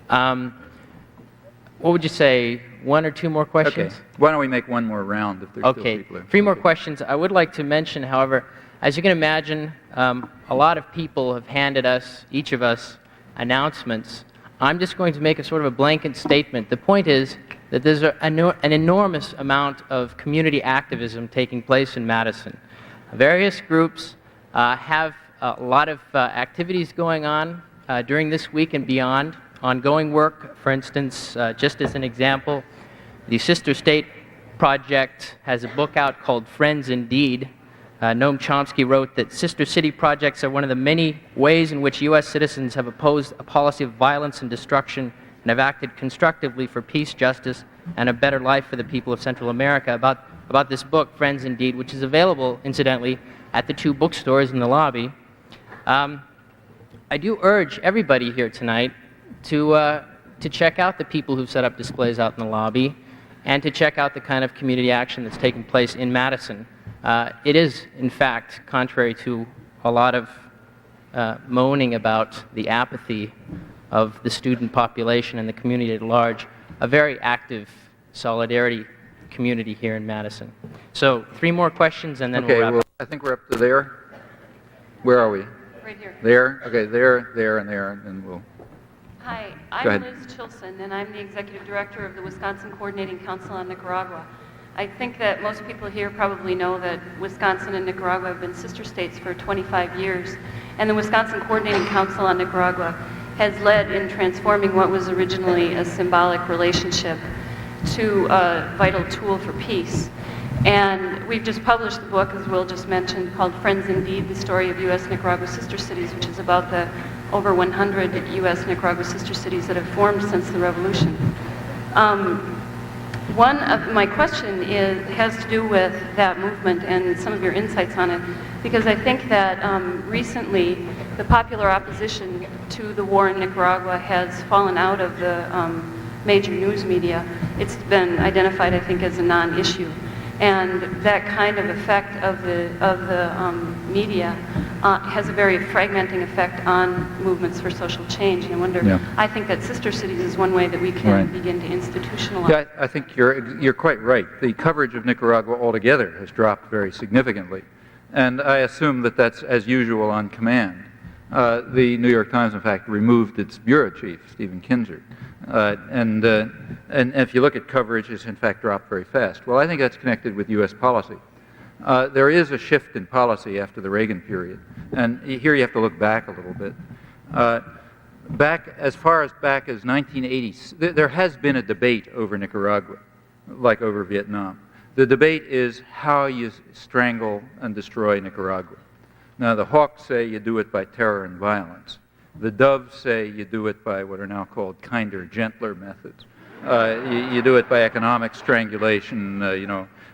What would you say, one or two more questions? Okay. Why don't we make one more round if there's still people there? 3 more questions. I would like to mention, however, as you can imagine, a lot of people have handed us, each of us, announcements. I'm just going to make a sort of a blanket statement. The point is that there's an enormous amount of community activism taking place in Madison. Various groups have a lot of activities going on during this week and beyond. Ongoing work, for instance, just as an example, the Sister State Project has a book out called Friends Indeed. Noam Chomsky wrote that sister city projects are one of the many ways in which U.S. citizens have opposed a policy of violence and destruction and have acted constructively for peace, justice, and a better life for the people of Central America. About this book, Friends Indeed, which is available, incidentally, at the 2 bookstores in the lobby. I do urge everybody here tonight to check out the people who've set up displays out in the lobby and to check out the kind of community action that's taking place in Madison. It is, in fact, contrary to a lot of moaning about the apathy of the student population and the community at large, a very active solidarity community here in Madison. So 3 more questions and then we'll wrap up. I think we're up to there. Where are we? Right here. There? Okay, there, and there, and we'll... Hi, Go I'm ahead. Liz Chilson, and I'm the Executive Director of the Wisconsin Coordinating Council on Nicaragua. I think that most people here probably know that Wisconsin and Nicaragua have been sister states for 25 years, and the Wisconsin Coordinating Council on Nicaragua has led in transforming what was originally a symbolic relationship to a vital tool for peace. And we've just published the book, as Will just mentioned, called Friends Indeed, the story of U.S.-Nicaragua sister cities, which is about the over 100 U.S.-Nicaragua sister cities that have formed since the revolution. One of my question has to do with that movement and some of your insights on it, because I think that recently the popular opposition to the war in Nicaragua has fallen out of the major news media. It's been identified, I think, as a non-issue. And that kind of effect of the media has a very fragmenting effect on movements for social change. And I wonder, I think that sister cities is one way that we can begin to institutionalize. Yeah, I think you're quite right. The coverage of Nicaragua altogether has dropped very significantly. And I assume that that's as usual on command. The New York Times, in fact, removed its bureau chief, Stephen Kinzer. And if you look at coverage, it's in fact dropped very fast. Well, I think that's connected with U.S. policy. There is a shift in policy after the Reagan period. And here you have to look back a little bit. As far back as 1980, there has been a debate over Nicaragua, like over Vietnam. The debate is how you strangle and destroy Nicaragua. Now, the Hawks say you do it by terror and violence. The Doves say you do it by what are now called kinder, gentler methods. You do it by economic strangulation,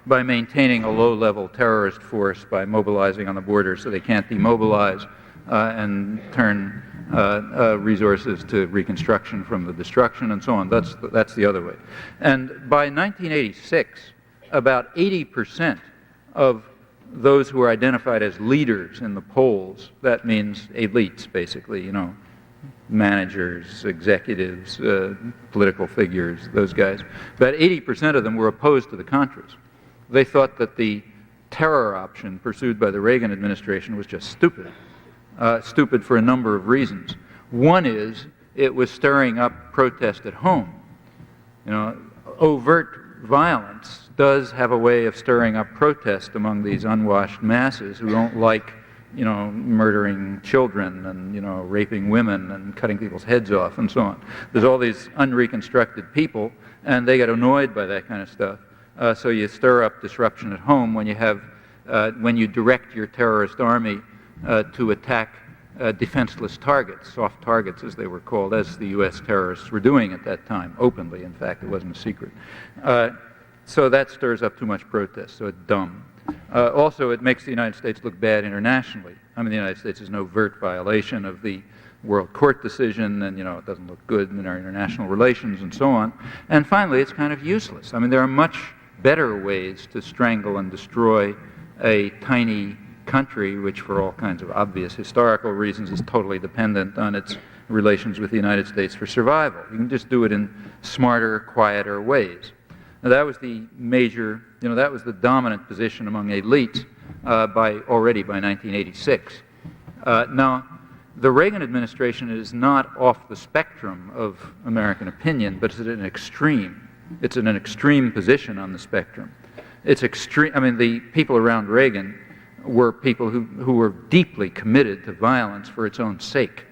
by maintaining a low-level terrorist force, by mobilizing on the border so they can't demobilize and turn resources to reconstruction from the destruction and so on. That's the other way. And by 1986, about 80% of those who are identified as leaders in the polls, that means elites, basically, managers, executives, political figures, those guys. About 80% of them were opposed to the Contras. They thought that the terror option pursued by the Reagan administration was just stupid. Stupid for a number of reasons. One is it was stirring up protest at home. Overt violence does have a way of stirring up protest among these unwashed masses who don't like, murdering children and, raping women and cutting people's heads off and so on. There's all these unreconstructed people, and they get annoyed by that kind of stuff. So you stir up disruption at home when you direct your terrorist army to attack defenseless targets, soft targets as they were called, as the U.S. terrorists were doing at that time, openly, in fact, it wasn't a secret. So that stirs up too much protest, so it's dumb. Also, it makes the United States look bad internationally. I mean, the United States is an overt violation of the World Court decision, and, it doesn't look good in our international relations and so on. And finally, it's kind of useless. I mean, there are much better ways to strangle and destroy a tiny country, which for all kinds of obvious historical reasons is totally dependent on its relations with the United States for survival. You can just do it in smarter, quieter ways. Now, that was the major, that was the dominant position among elites already by 1986. Now, the Reagan administration is not off the spectrum of American opinion, but it's at an extreme. It's in an extreme position on the spectrum. It's extreme. I mean, the people around Reagan were people who were deeply committed to violence for its own sake.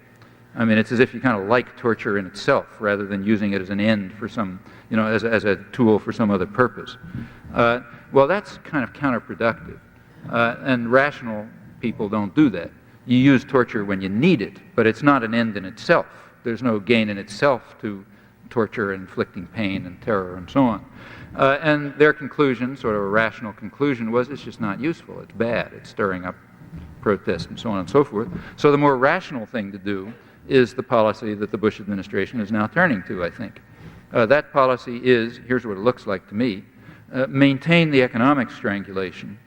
I mean, it's as if you kind of like torture in itself rather than using it as an end for some, as a tool for some other purpose. Well, that's kind of counterproductive. And rational people don't do that. You use torture when you need it, but it's not an end in itself. There's no gain in itself to torture, inflicting pain and terror and so on. And their conclusion, sort of a rational conclusion, was it's just not useful. It's bad. It's stirring up protest and so on and so forth. So the more rational thing to do is the policy that the Bush administration is now turning to, I think. That policy is, here's what it looks like to me, maintain the economic strangulation,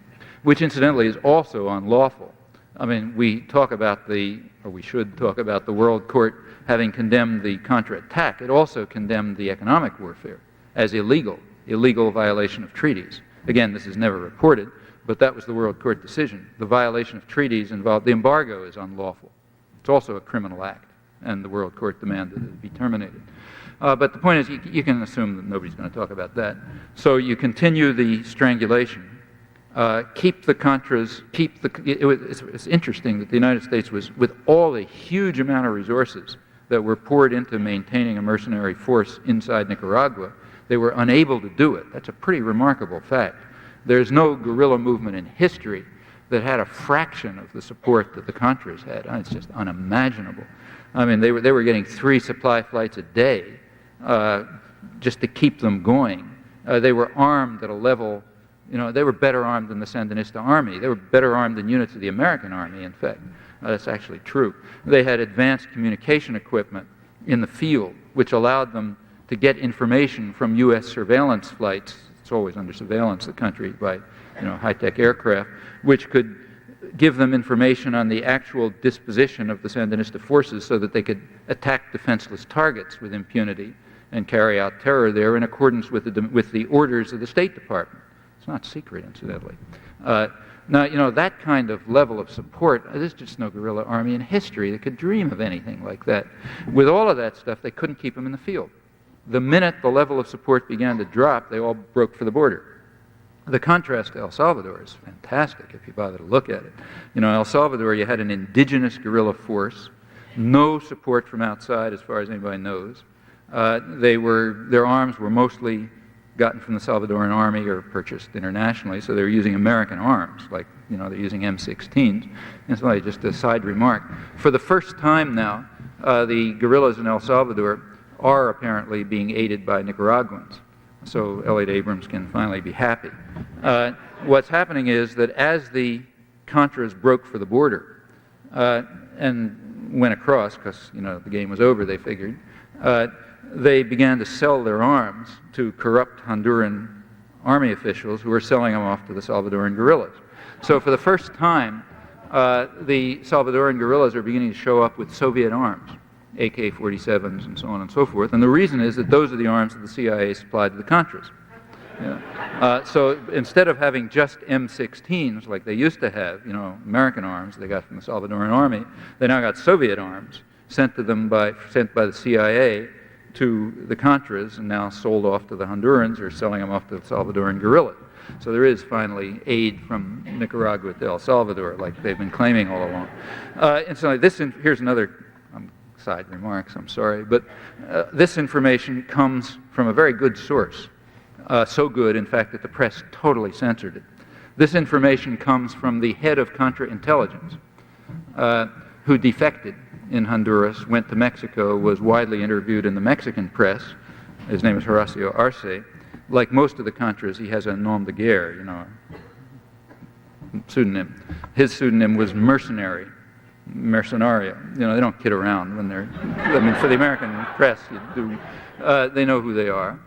which incidentally is also unlawful. I mean, we talk about or we should talk about the World Court having condemned the Contra attack. It also condemned the economic warfare as illegal violation of treaties. Again, this is never reported, but that was the World Court decision. The violation of treaties involved, the embargo is unlawful. It's also a criminal act, and the World Court demanded it be terminated. But the point is, you can assume that nobody's going to talk about that. So you continue the strangulation, keep the Contras, it's interesting that the United States was, with all the huge amount of resources that were poured into maintaining a mercenary force inside Nicaragua, they were unable to do it. That's a pretty remarkable fact. There's no guerrilla movement in history that had a fraction of the support that the Contras had. It's just unimaginable. I mean, they were getting 3 supply flights a day just to keep them going. They were armed at a level, they were better armed than the Sandinista army. They were better armed than units of the American army, in fact. That's actually true. They had advanced communication equipment in the field, which allowed them to get information from U.S. surveillance flights. It's always under surveillance, the country, by high-tech aircraft, which could give them information on the actual disposition of the Sandinista forces so that they could attack defenseless targets with impunity and carry out terror there in accordance with the orders of the State Department. It's not secret, incidentally. Now, that kind of level of support, there's just no guerrilla army in history that could dream of anything like that. With all of that stuff, they couldn't keep them in the field. The minute the level of support began to drop, they all broke for the border. The contrast to El Salvador is fantastic if you bother to look at it. El Salvador, you had an indigenous guerrilla force, no support from outside as far as anybody knows. Their arms were mostly gotten from the Salvadoran army or purchased internationally, so they were using American arms, like, they're using M16s. And so just a side remark. For the first time now, the guerrillas in El Salvador are apparently being aided by Nicaraguans. So Elliot Abrams can finally be happy. What's happening is that as the Contras broke for the border and went across, because the game was over, they figured, they began to sell their arms to corrupt Honduran army officials who were selling them off to the Salvadoran guerrillas. So for the first time, the Salvadoran guerrillas are beginning to show up with Soviet arms, AK-47s and so on and so forth. And the reason is that those are the arms that the CIA supplied to the Contras. So instead of having just M16s like they used to have, American arms they got from the Salvadoran army, they now got Soviet arms sent by the CIA to the Contras and now sold off to the Hondurans or selling them off to the Salvadoran guerrillas. So there is finally aid from Nicaragua to El Salvador, like they've been claiming all along. And so here's another side remarks, I'm sorry, but this information comes from a very good source. So good, in fact, that the press totally censored it. This information comes from the head of counterintelligence, who defected in Honduras, went to Mexico, was widely interviewed in the Mexican press. His name is Horacio Arce. Like most of the Contras, he has a nom de guerre, pseudonym. His pseudonym was Mercenario. They don't kid around when they're, for the American press, they know who they are.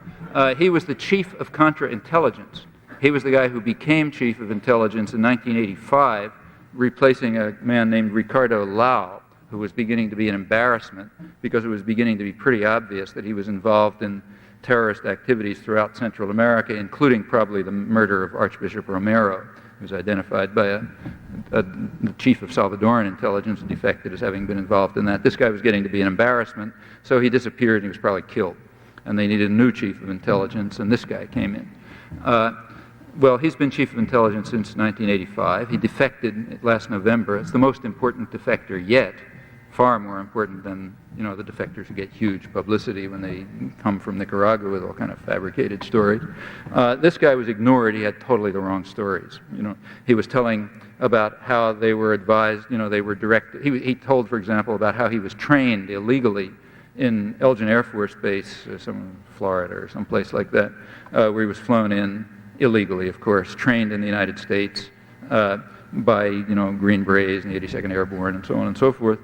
He was the chief of counterintelligence. He was the guy who became chief of intelligence in 1985, replacing a man named Ricardo Lau, who was beginning to be an embarrassment because it was beginning to be pretty obvious that he was involved in terrorist activities throughout Central America, including probably the murder of Archbishop Romero, who was identified by the chief of Salvadoran intelligence and defected as having been involved in that. This guy was getting to be an embarrassment, so he disappeared and he was probably killed. And they needed a new chief of intelligence, and this guy came in. Well, he's been chief of intelligence since 1985. He defected last November. It's the most important defector yet, far more important than the defectors who get huge publicity when they come from Nicaragua with all kind of fabricated stories. This guy was ignored. He had totally the wrong stories. He was telling about how they were advised. They were directed. He told, for example, about how he was trained illegally in Elgin Air Force Base, some Florida or some place like that, where he was flown in illegally, of course, trained in the United States. by, Green Berets and the 82nd Airborne and so on and so forth.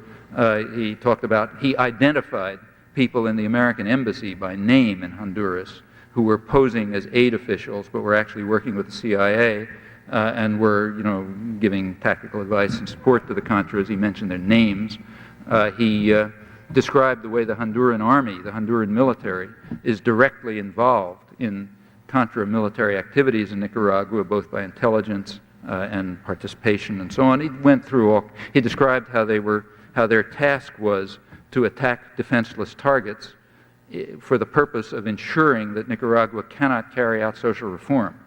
He identified people in the American embassy by name in Honduras who were posing as aid officials but were actually working with the CIA and were, giving tactical advice and support to the Contras. He mentioned their names. He described the way the Honduran army, the Honduran military, is directly involved in Contra military activities in Nicaragua, both by intelligence and participation and so on. He went through he described how their task was to attack defenseless targets for the purpose of ensuring that Nicaragua cannot carry out social reform.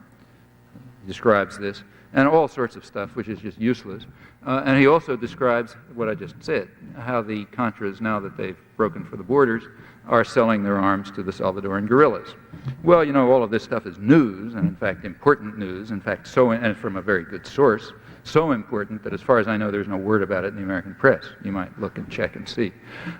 He describes this, and all sorts of stuff, which is just useless. And he also describes what I just said, how the Contras, now that they've broken for the borders, are selling their arms to the Salvadoran guerrillas. Well, all of this stuff is news, and in fact important news, in fact and from a very good source, so important that as far as I know there's no word about it in the American press. You might look and check and see.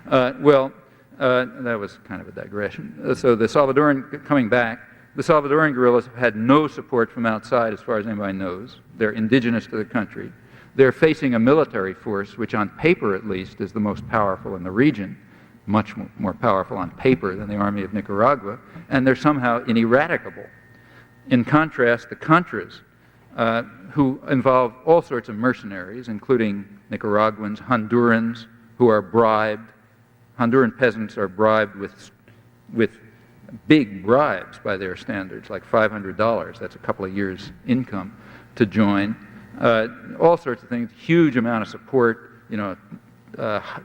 That was kind of a digression. So the coming back, the Salvadoran guerrillas have had no support from outside as far as anybody knows. They're indigenous to the country. They're facing a military force which on paper at least is the most powerful in the region, much more powerful on paper than the army of Nicaragua, and they're somehow ineradicable. In contrast, the Contras, who involve all sorts of mercenaries, including Nicaraguans, Hondurans, who are bribed. Honduran peasants are bribed with big bribes by their standards, like $500, that's a couple of years' income, to join. All sorts of things, huge amount of support,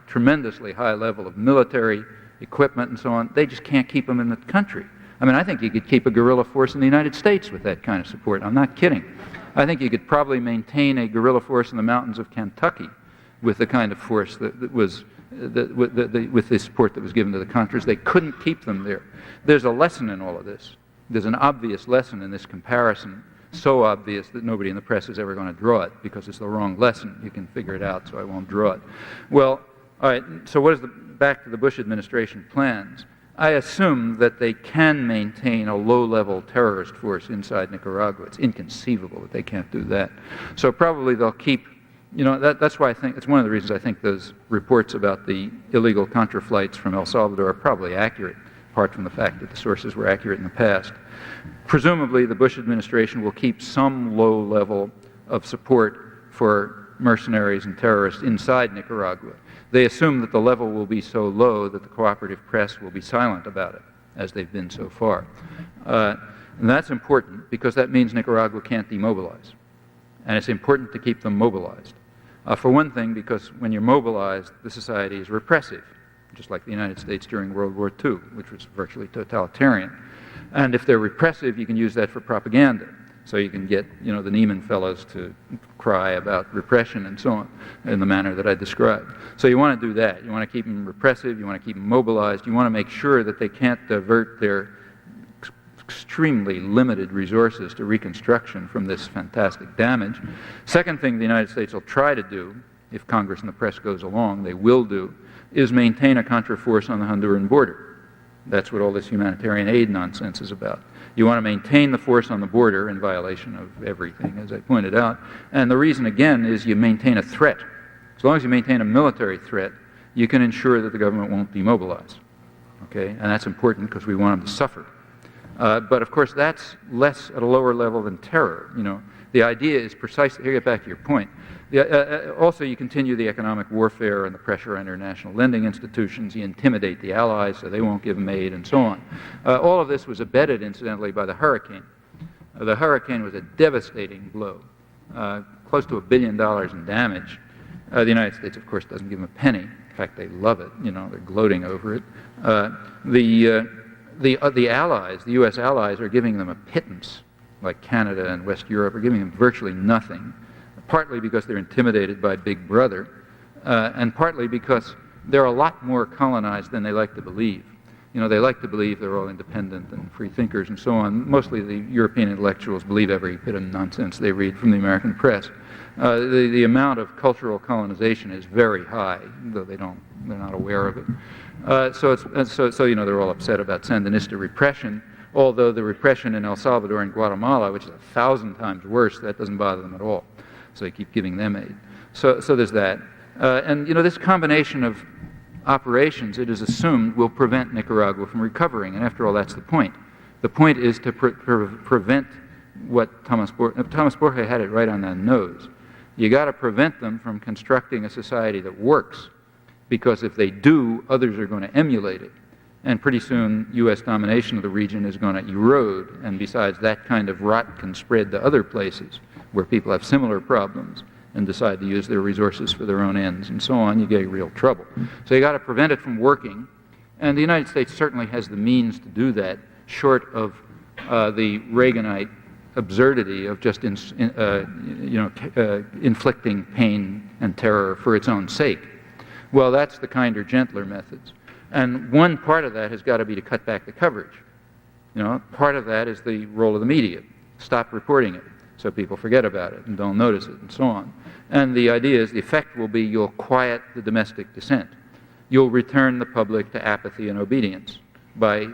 tremendously high level of military equipment and so on. They just can't keep them in the country. I mean, I think you could keep a guerrilla force in the United States with that kind of support. I'm not kidding. I think you could probably maintain a guerrilla force in the mountains of Kentucky with the kind of force with the support that was given to the Contras. They couldn't keep them there. There's a lesson in all of this. There's an obvious lesson in this comparison, so obvious that nobody in the press is ever going to draw it because it's the wrong lesson. You can figure it out, so I won't draw it. Well, all right, so what is back to the Bush administration plans? I assume that they can maintain a low-level terrorist force inside Nicaragua. It's inconceivable that they can't do that. So probably they'll keep, that's why I think, it's one of the reasons I think those reports about the illegal Contra flights from El Salvador are probably accurate, apart from the fact that the sources were accurate in the past. Presumably the Bush administration will keep some low level of support for mercenaries and terrorists inside Nicaragua. They assume that the level will be so low that the cooperative press will be silent about it, as they've been so far. And that's important because that means Nicaragua can't demobilize. And it's important to keep them mobilized. For one thing, because when you're mobilized, the society is repressive, just like the United States during World War II, which was virtually totalitarian. And if they're repressive, you can use that for propaganda. So you can get, the Neiman fellows to cry about repression and so on in the manner that I described. So you want to do that. You want to keep them repressive. You want to keep them mobilized. You want to make sure that they can't divert their extremely limited resources to reconstruction from this fantastic damage. Second thing the United States will try to do, if Congress and the press goes along, they will do, is maintain a Contra force on the Honduran border. That's what all this humanitarian aid nonsense is about. You want to maintain the force on the border in violation of everything, as I pointed out. And the reason, again, is you maintain a threat. As long as you maintain a military threat, you can ensure that the government won't demobilize. Okay? And that's important because we want them to suffer. But of course, that's less at a lower level than terror. The idea is precisely, here, get back to your point. Also, you continue the economic warfare and the pressure on international lending institutions. You intimidate the allies so they won't give them aid and so on. All of this was abetted, incidentally, by the hurricane. The hurricane was a devastating blow, close to $1 billion in damage. The United States, of course, doesn't give them a penny. In fact, they love it. They're gloating over it. The allies, the U.S. allies, are giving them a pittance, like Canada and West Europe, are giving them virtually nothing. Partly because they're intimidated by Big Brother, and partly because they're a lot more colonized than they like to believe. They like to believe they're all independent and free thinkers and so on. Mostly the European intellectuals believe every bit of nonsense they read from the American press. The amount of cultural colonization is very high, though they're not aware of it. So they're all upset about Sandinista repression, although the repression in El Salvador and Guatemala, which is 1,000 times worse, that doesn't bother them at all. so they keep giving them aid. So there's that. And this combination of operations, it is assumed, will prevent Nicaragua from recovering. And after all, that's the point. The point is to prevent what Thomas Borges had it right on the nose. You got to prevent them from constructing a society that works, because if they do, others are going to emulate it. And pretty soon, U.S. domination of the region is going to erode. And besides, that kind of rot can spread to other places where people have similar problems and decide to use their resources for their own ends and so on. You get real trouble. So you got to prevent it from working. And the United States certainly has the means to do that, short of the Reaganite absurdity of just inflicting pain and terror for its own sake. Well, that's the kinder, gentler methods. And one part of that has got to be to cut back the coverage. Part of that is the role of the media. Stop reporting it so people forget about it and don't notice it and so on. And the idea is the effect will be you'll quiet the domestic dissent. You'll return the public to apathy and obedience by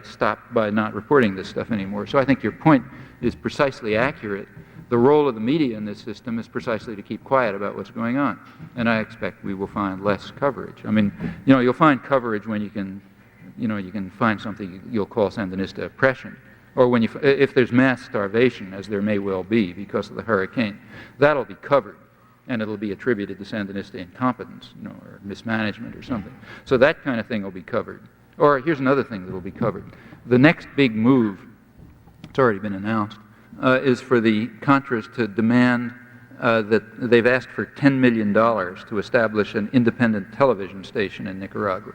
not reporting this stuff anymore. So I think your point is precisely accurate. The role of the media in this system is precisely to keep quiet about what's going on. And I expect we will find less coverage. I mean, you'll find coverage when you can find something you'll call Sandinista oppression. Or when if there's mass starvation, as there may well be because of the hurricane, that'll be covered. And it'll be attributed to Sandinista incompetence, or mismanagement or something. So that kind of thing will be covered. Or here's another thing that will be covered. The next big move, it's already been announced, is for the Contras to demand that they've asked for $10 million to establish an independent television station in Nicaragua.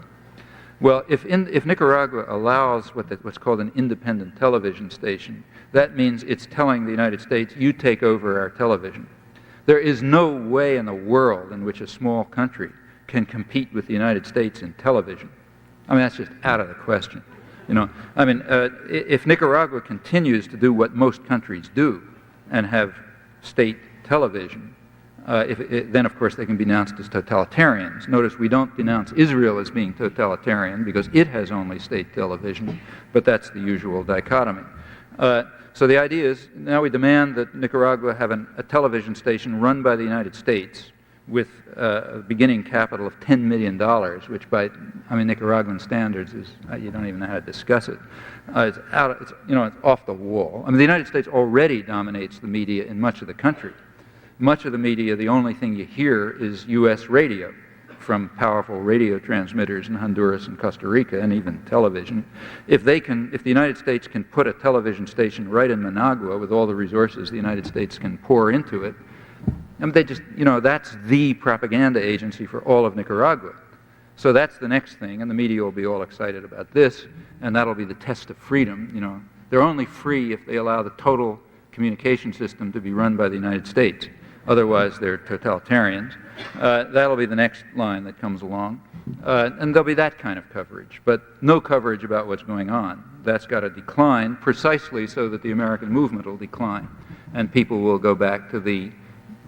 Well, if Nicaragua allows what's called an independent television station, that means it's telling the United States, you take over our television. There is no way in the world in which a small country can compete with the United States in television. I mean, that's just out of the question. If Nicaragua continues to do what most countries do and have state television, then of course they can be denounced as totalitarians. Notice we don't denounce Israel as being totalitarian because it has only state television, but that's the usual dichotomy. So the idea is now we demand that Nicaragua have a television station run by the United States with a beginning capital of $10 million, which by Nicaraguan standards is you don't even know how to discuss it. It's off the wall. I mean, the United States already dominates the media in much of the country. Much of the media, the only thing you hear is U.S. radio from powerful radio transmitters in Honduras and Costa Rica, and even television. If the United States can put a television station right in Managua with all the resources the United States can pour into it, and they just, that's the propaganda agency for all of Nicaragua. So that's the next thing, and the media will be all excited about this, and that'll be the test of freedom. They're only free if they allow the total communication system to be run by the United States. Otherwise, they're totalitarians. That'll be the next line that comes along. And there'll be that kind of coverage, but no coverage about what's going on. That's got to decline precisely so that the American movement will decline, and people will go back to the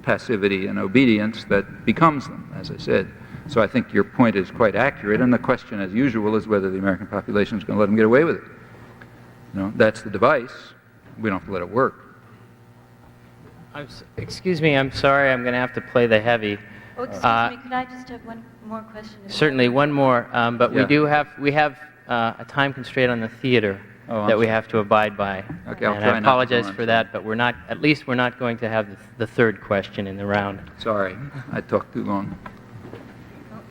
passivity and obedience that becomes them, as I said. So I think your point is quite accurate, and the question, as usual, is whether the American population is going to let them get away with it. That's the device. We don't have to let it work. Excuse me, I'm sorry, I'm going to have to play the heavy. Oh, excuse me, could I just have one more question? Certainly, one more, but Yeah. we have a time constraint on the theater that we have to abide by. Okay, I'll and try I not to apologize go on. for that, but we're not going to have the third question in the round. Sorry, I talked too long.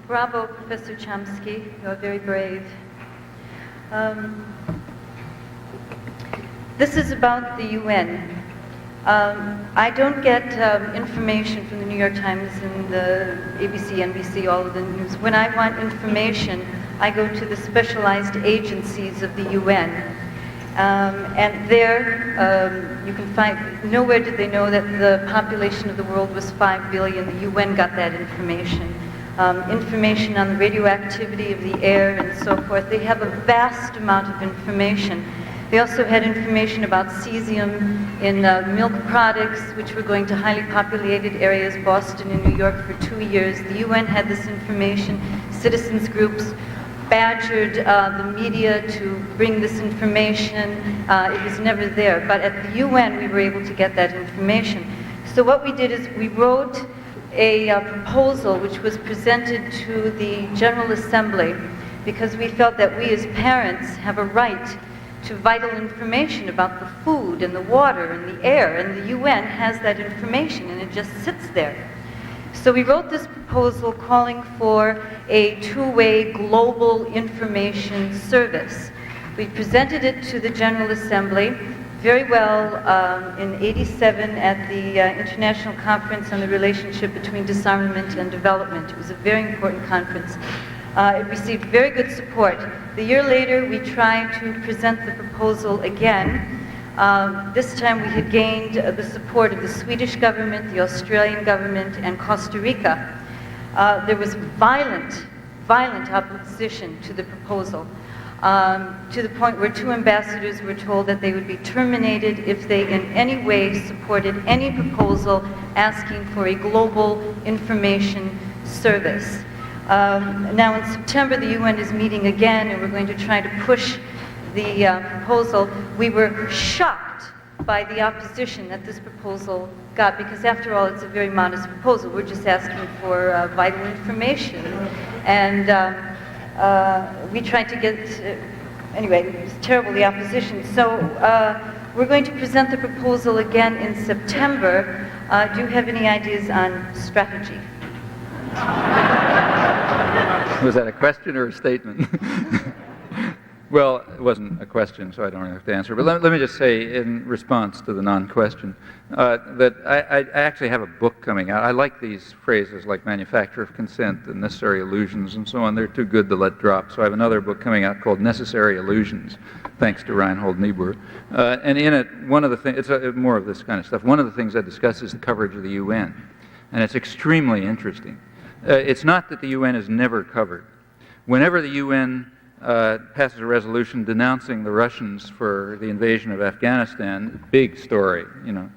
Bravo, Professor Chomsky. You're very brave. This is about the UN. I don't get information from the New York Times and the ABC, NBC, all of the news. When I want information, I go to the specialized agencies of the UN. And there, you can find, nowhere did they know that the population of the world was 5 billion. The UN got that information. Information on the radioactivity of the air and so forth. They have a vast amount of information. They also had information about cesium in milk products, which were going to highly populated areas, Boston and New York, for 2 years. The UN had this information. Citizens groups badgered the media to bring this information. It was never there. But at the UN, we were able to get that information. So what we did is we wrote a proposal which was presented to the General Assembly because we felt that we as parents have a right to vital information about the food and the water and the air, and the UN has that information and it just sits there. So we wrote this proposal calling for a two-way global information service. We presented it to the General Assembly very well in '87 at the International Conference on the Relationship Between Disarmament and Development. It was a very important conference. It received very good support. The year later, we tried to present the proposal again. This time we had gained the support of the Swedish government, the Australian government, and Costa Rica. There was violent opposition to the proposal, to the point where 2 ambassadors were told that they would be terminated if they in any way supported any proposal asking for a global information service. Now in September, the UN is meeting again, and we're going to try to push the proposal. We were shocked by the opposition that this proposal got, because after all, it's a very modest proposal. We're just asking for vital information. And we tried to get, anyway, it was terrible, the opposition. So we're going to present the proposal again in September. Do you have any ideas on strategy? Was that a question or a statement? Well, it wasn't a question, so I don't have to answer. But let me just say, in response to the non-question, that I actually have a book coming out. I like these phrases like manufacture of consent and necessary illusions and so on. They're too good to let drop. So I have another book coming out called Necessary Illusions, thanks to Reinhold Niebuhr. And in it, one of the things, it's more of this kind of stuff. One of the things I discuss is the coverage of the UN. And it's extremely interesting. It's not that the UN is never covered. Whenever the UN passes a resolution denouncing the Russians for the invasion of Afghanistan, big story, you know.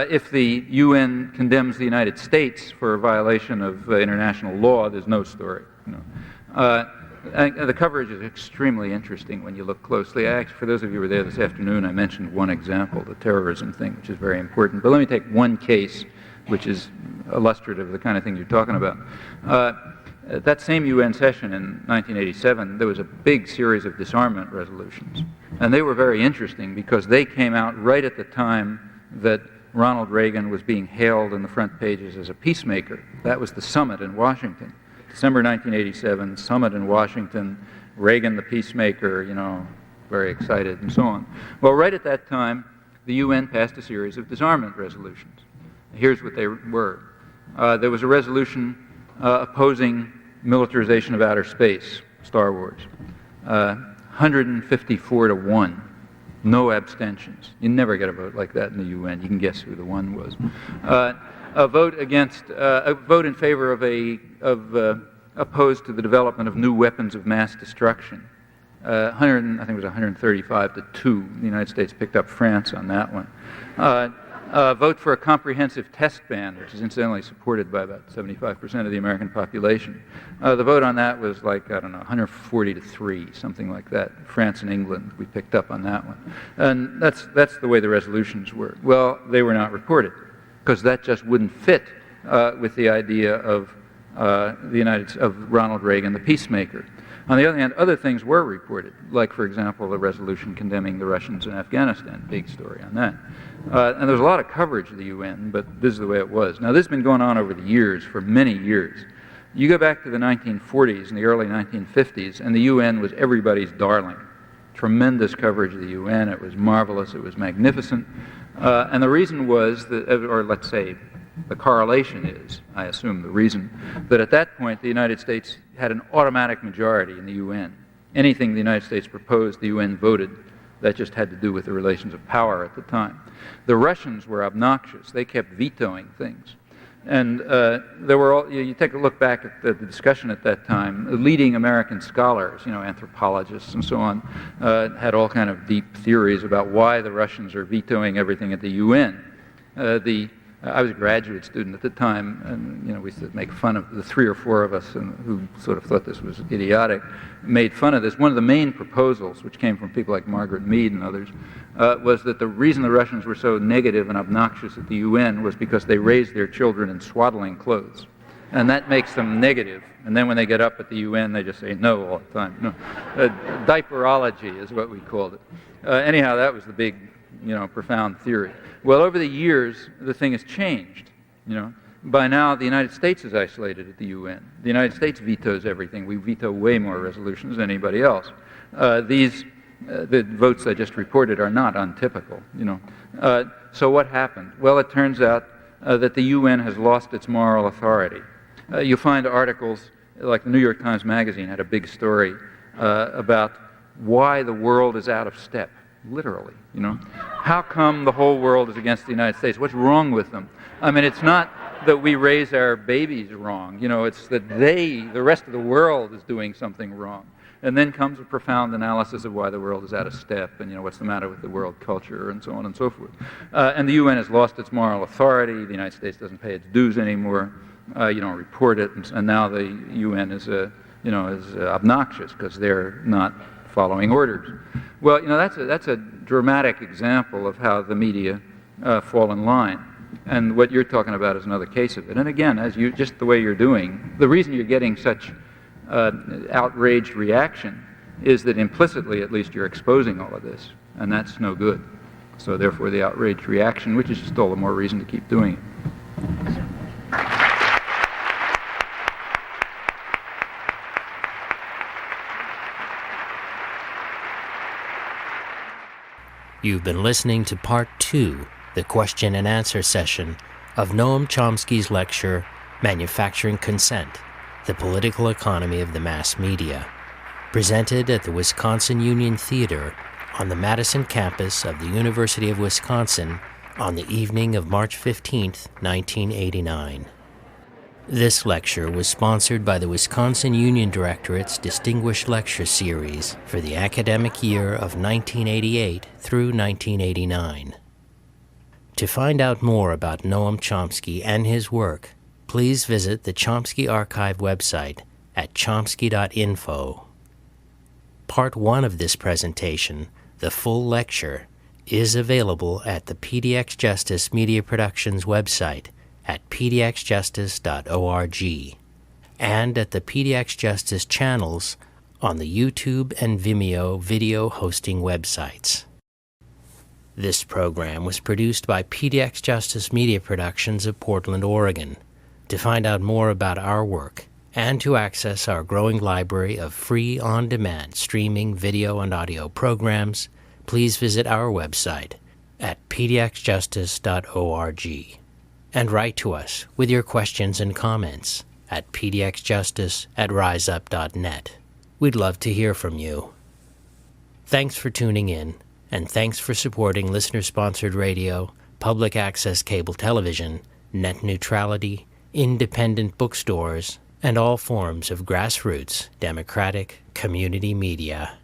If the UN condemns the United States for a violation of international law, there's no story, you know. The coverage is extremely interesting when you look closely. Actually, for those of you who were there this afternoon, I mentioned one example, the terrorism thing, which is very important. But let me take one case which is illustrative of the kind of thing you're talking about. At that same UN session in 1987, there was a big series of disarmament resolutions. And they were very interesting because they came out right at the time that Ronald Reagan was being hailed in the front pages as a peacemaker. That was the summit in Washington. December 1987, summit in Washington, Reagan the peacemaker, you know, very excited and so on. Well, right at that time, the UN passed a series of disarmament resolutions. Here's what they were. There was a resolution opposing militarization of outer space, Star Wars. 154 to 1. No abstentions. You never get a vote like that in the UN. You can guess who the one was. A vote in favor of opposed to the development of new weapons of mass destruction. I think it was 135 to 2. The United States picked up France on that one. Vote for a comprehensive test ban, which is incidentally supported by about 75% of the American population. The vote on that was like, I don't know, 140 to 3, something like that. France and England, we picked up on that one. And that's the way the resolutions were. Well, they were not reported, because that just wouldn't fit with the idea of Ronald Reagan, the peacemaker. On the other hand, other things were reported, like, for example, the resolution condemning the Russians in Afghanistan. Big story on that. And there was a lot of coverage of the UN, but this is the way it was. Now, this has been going on over the years, for many years. You go back to the 1940s and the early 1950s, and the UN was everybody's darling. Tremendous coverage of the UN. It was marvelous. It was magnificent. And the reason was, or let's say, the correlation is, I assume the reason, that at that point the United States had an automatic majority in the UN. Anything the United States proposed, the UN voted. That just had to do with the relations of power at the time. The Russians were obnoxious. They kept vetoing things. And there were all, you take a look back at the discussion at that time, leading American scholars, you know, anthropologists and so on, had all kind of deep theories about why the Russians are vetoing everything at the UN. I was a graduate student at the time, and we used to make fun of the 3 or 4 of us who sort of thought this was idiotic, made fun of this. One of the main proposals, which came from people like Margaret Mead and others, was that the reason the Russians were so negative and obnoxious at the UN was because they raised their children in swaddling clothes. And that makes them negative. And then when they get up at the UN, they just say no all the time. No. Diaperology is what we called it. Anyhow, that was the big, profound theory. Well, over the years, the thing has changed. By now, the United States is isolated at the UN. The United States vetoes everything. We veto way more resolutions than anybody else. The votes I just reported are not untypical. So what happened? Well, it turns out that the UN has lost its moral authority. You find articles, like the New York Times Magazine had a big story about why the world is out of step, literally, How come the whole world is against the United States? What's wrong with them? I mean, it's not that we raise our babies wrong, it's that the rest of the world is doing something wrong. And then comes a profound analysis of why the world is out of step and, what's the matter with the world culture and so on and so forth. And the UN has lost its moral authority. The United States doesn't pay its dues anymore. You don't report it. And now the UN is obnoxious because they're not following orders. Well, that's a dramatic example of how the media fall in line. And what you're talking about is another case of it. And again, just the way you're doing, the reason you're getting such outraged reaction is that implicitly, at least, you're exposing all of this, and that's no good. So therefore, the outraged reaction, which is just all the more reason to keep doing it. You've been listening to Part 2, the question and answer session of Noam Chomsky's lecture, Manufacturing Consent, The Political Economy of the Mass Media, presented at the Wisconsin Union Theater on the Madison campus of the University of Wisconsin on the evening of March 15, 1989. This lecture was sponsored by the Wisconsin Union Directorate's Distinguished Lecture Series for the academic year of 1988 through 1989. To find out more about Noam Chomsky and his work, please visit the Chomsky Archive website at chomsky.info. Part 1 of this presentation, the full lecture, is available at the PDX Justice Media Productions website at pdxjustice.org and at the PDX Justice channels on the YouTube and Vimeo video hosting websites. This program was produced by PDX Justice Media Productions of Portland, Oregon. To find out more about our work and to access our growing library of free on-demand streaming video and audio programs, please visit our website at pdxjustice.org. And write to us with your questions and comments at pdxjustice@riseup.net. We'd love to hear from you. Thanks for tuning in, and thanks for supporting listener-sponsored radio, public access cable television, net neutrality, independent bookstores, and all forms of grassroots, democratic community media.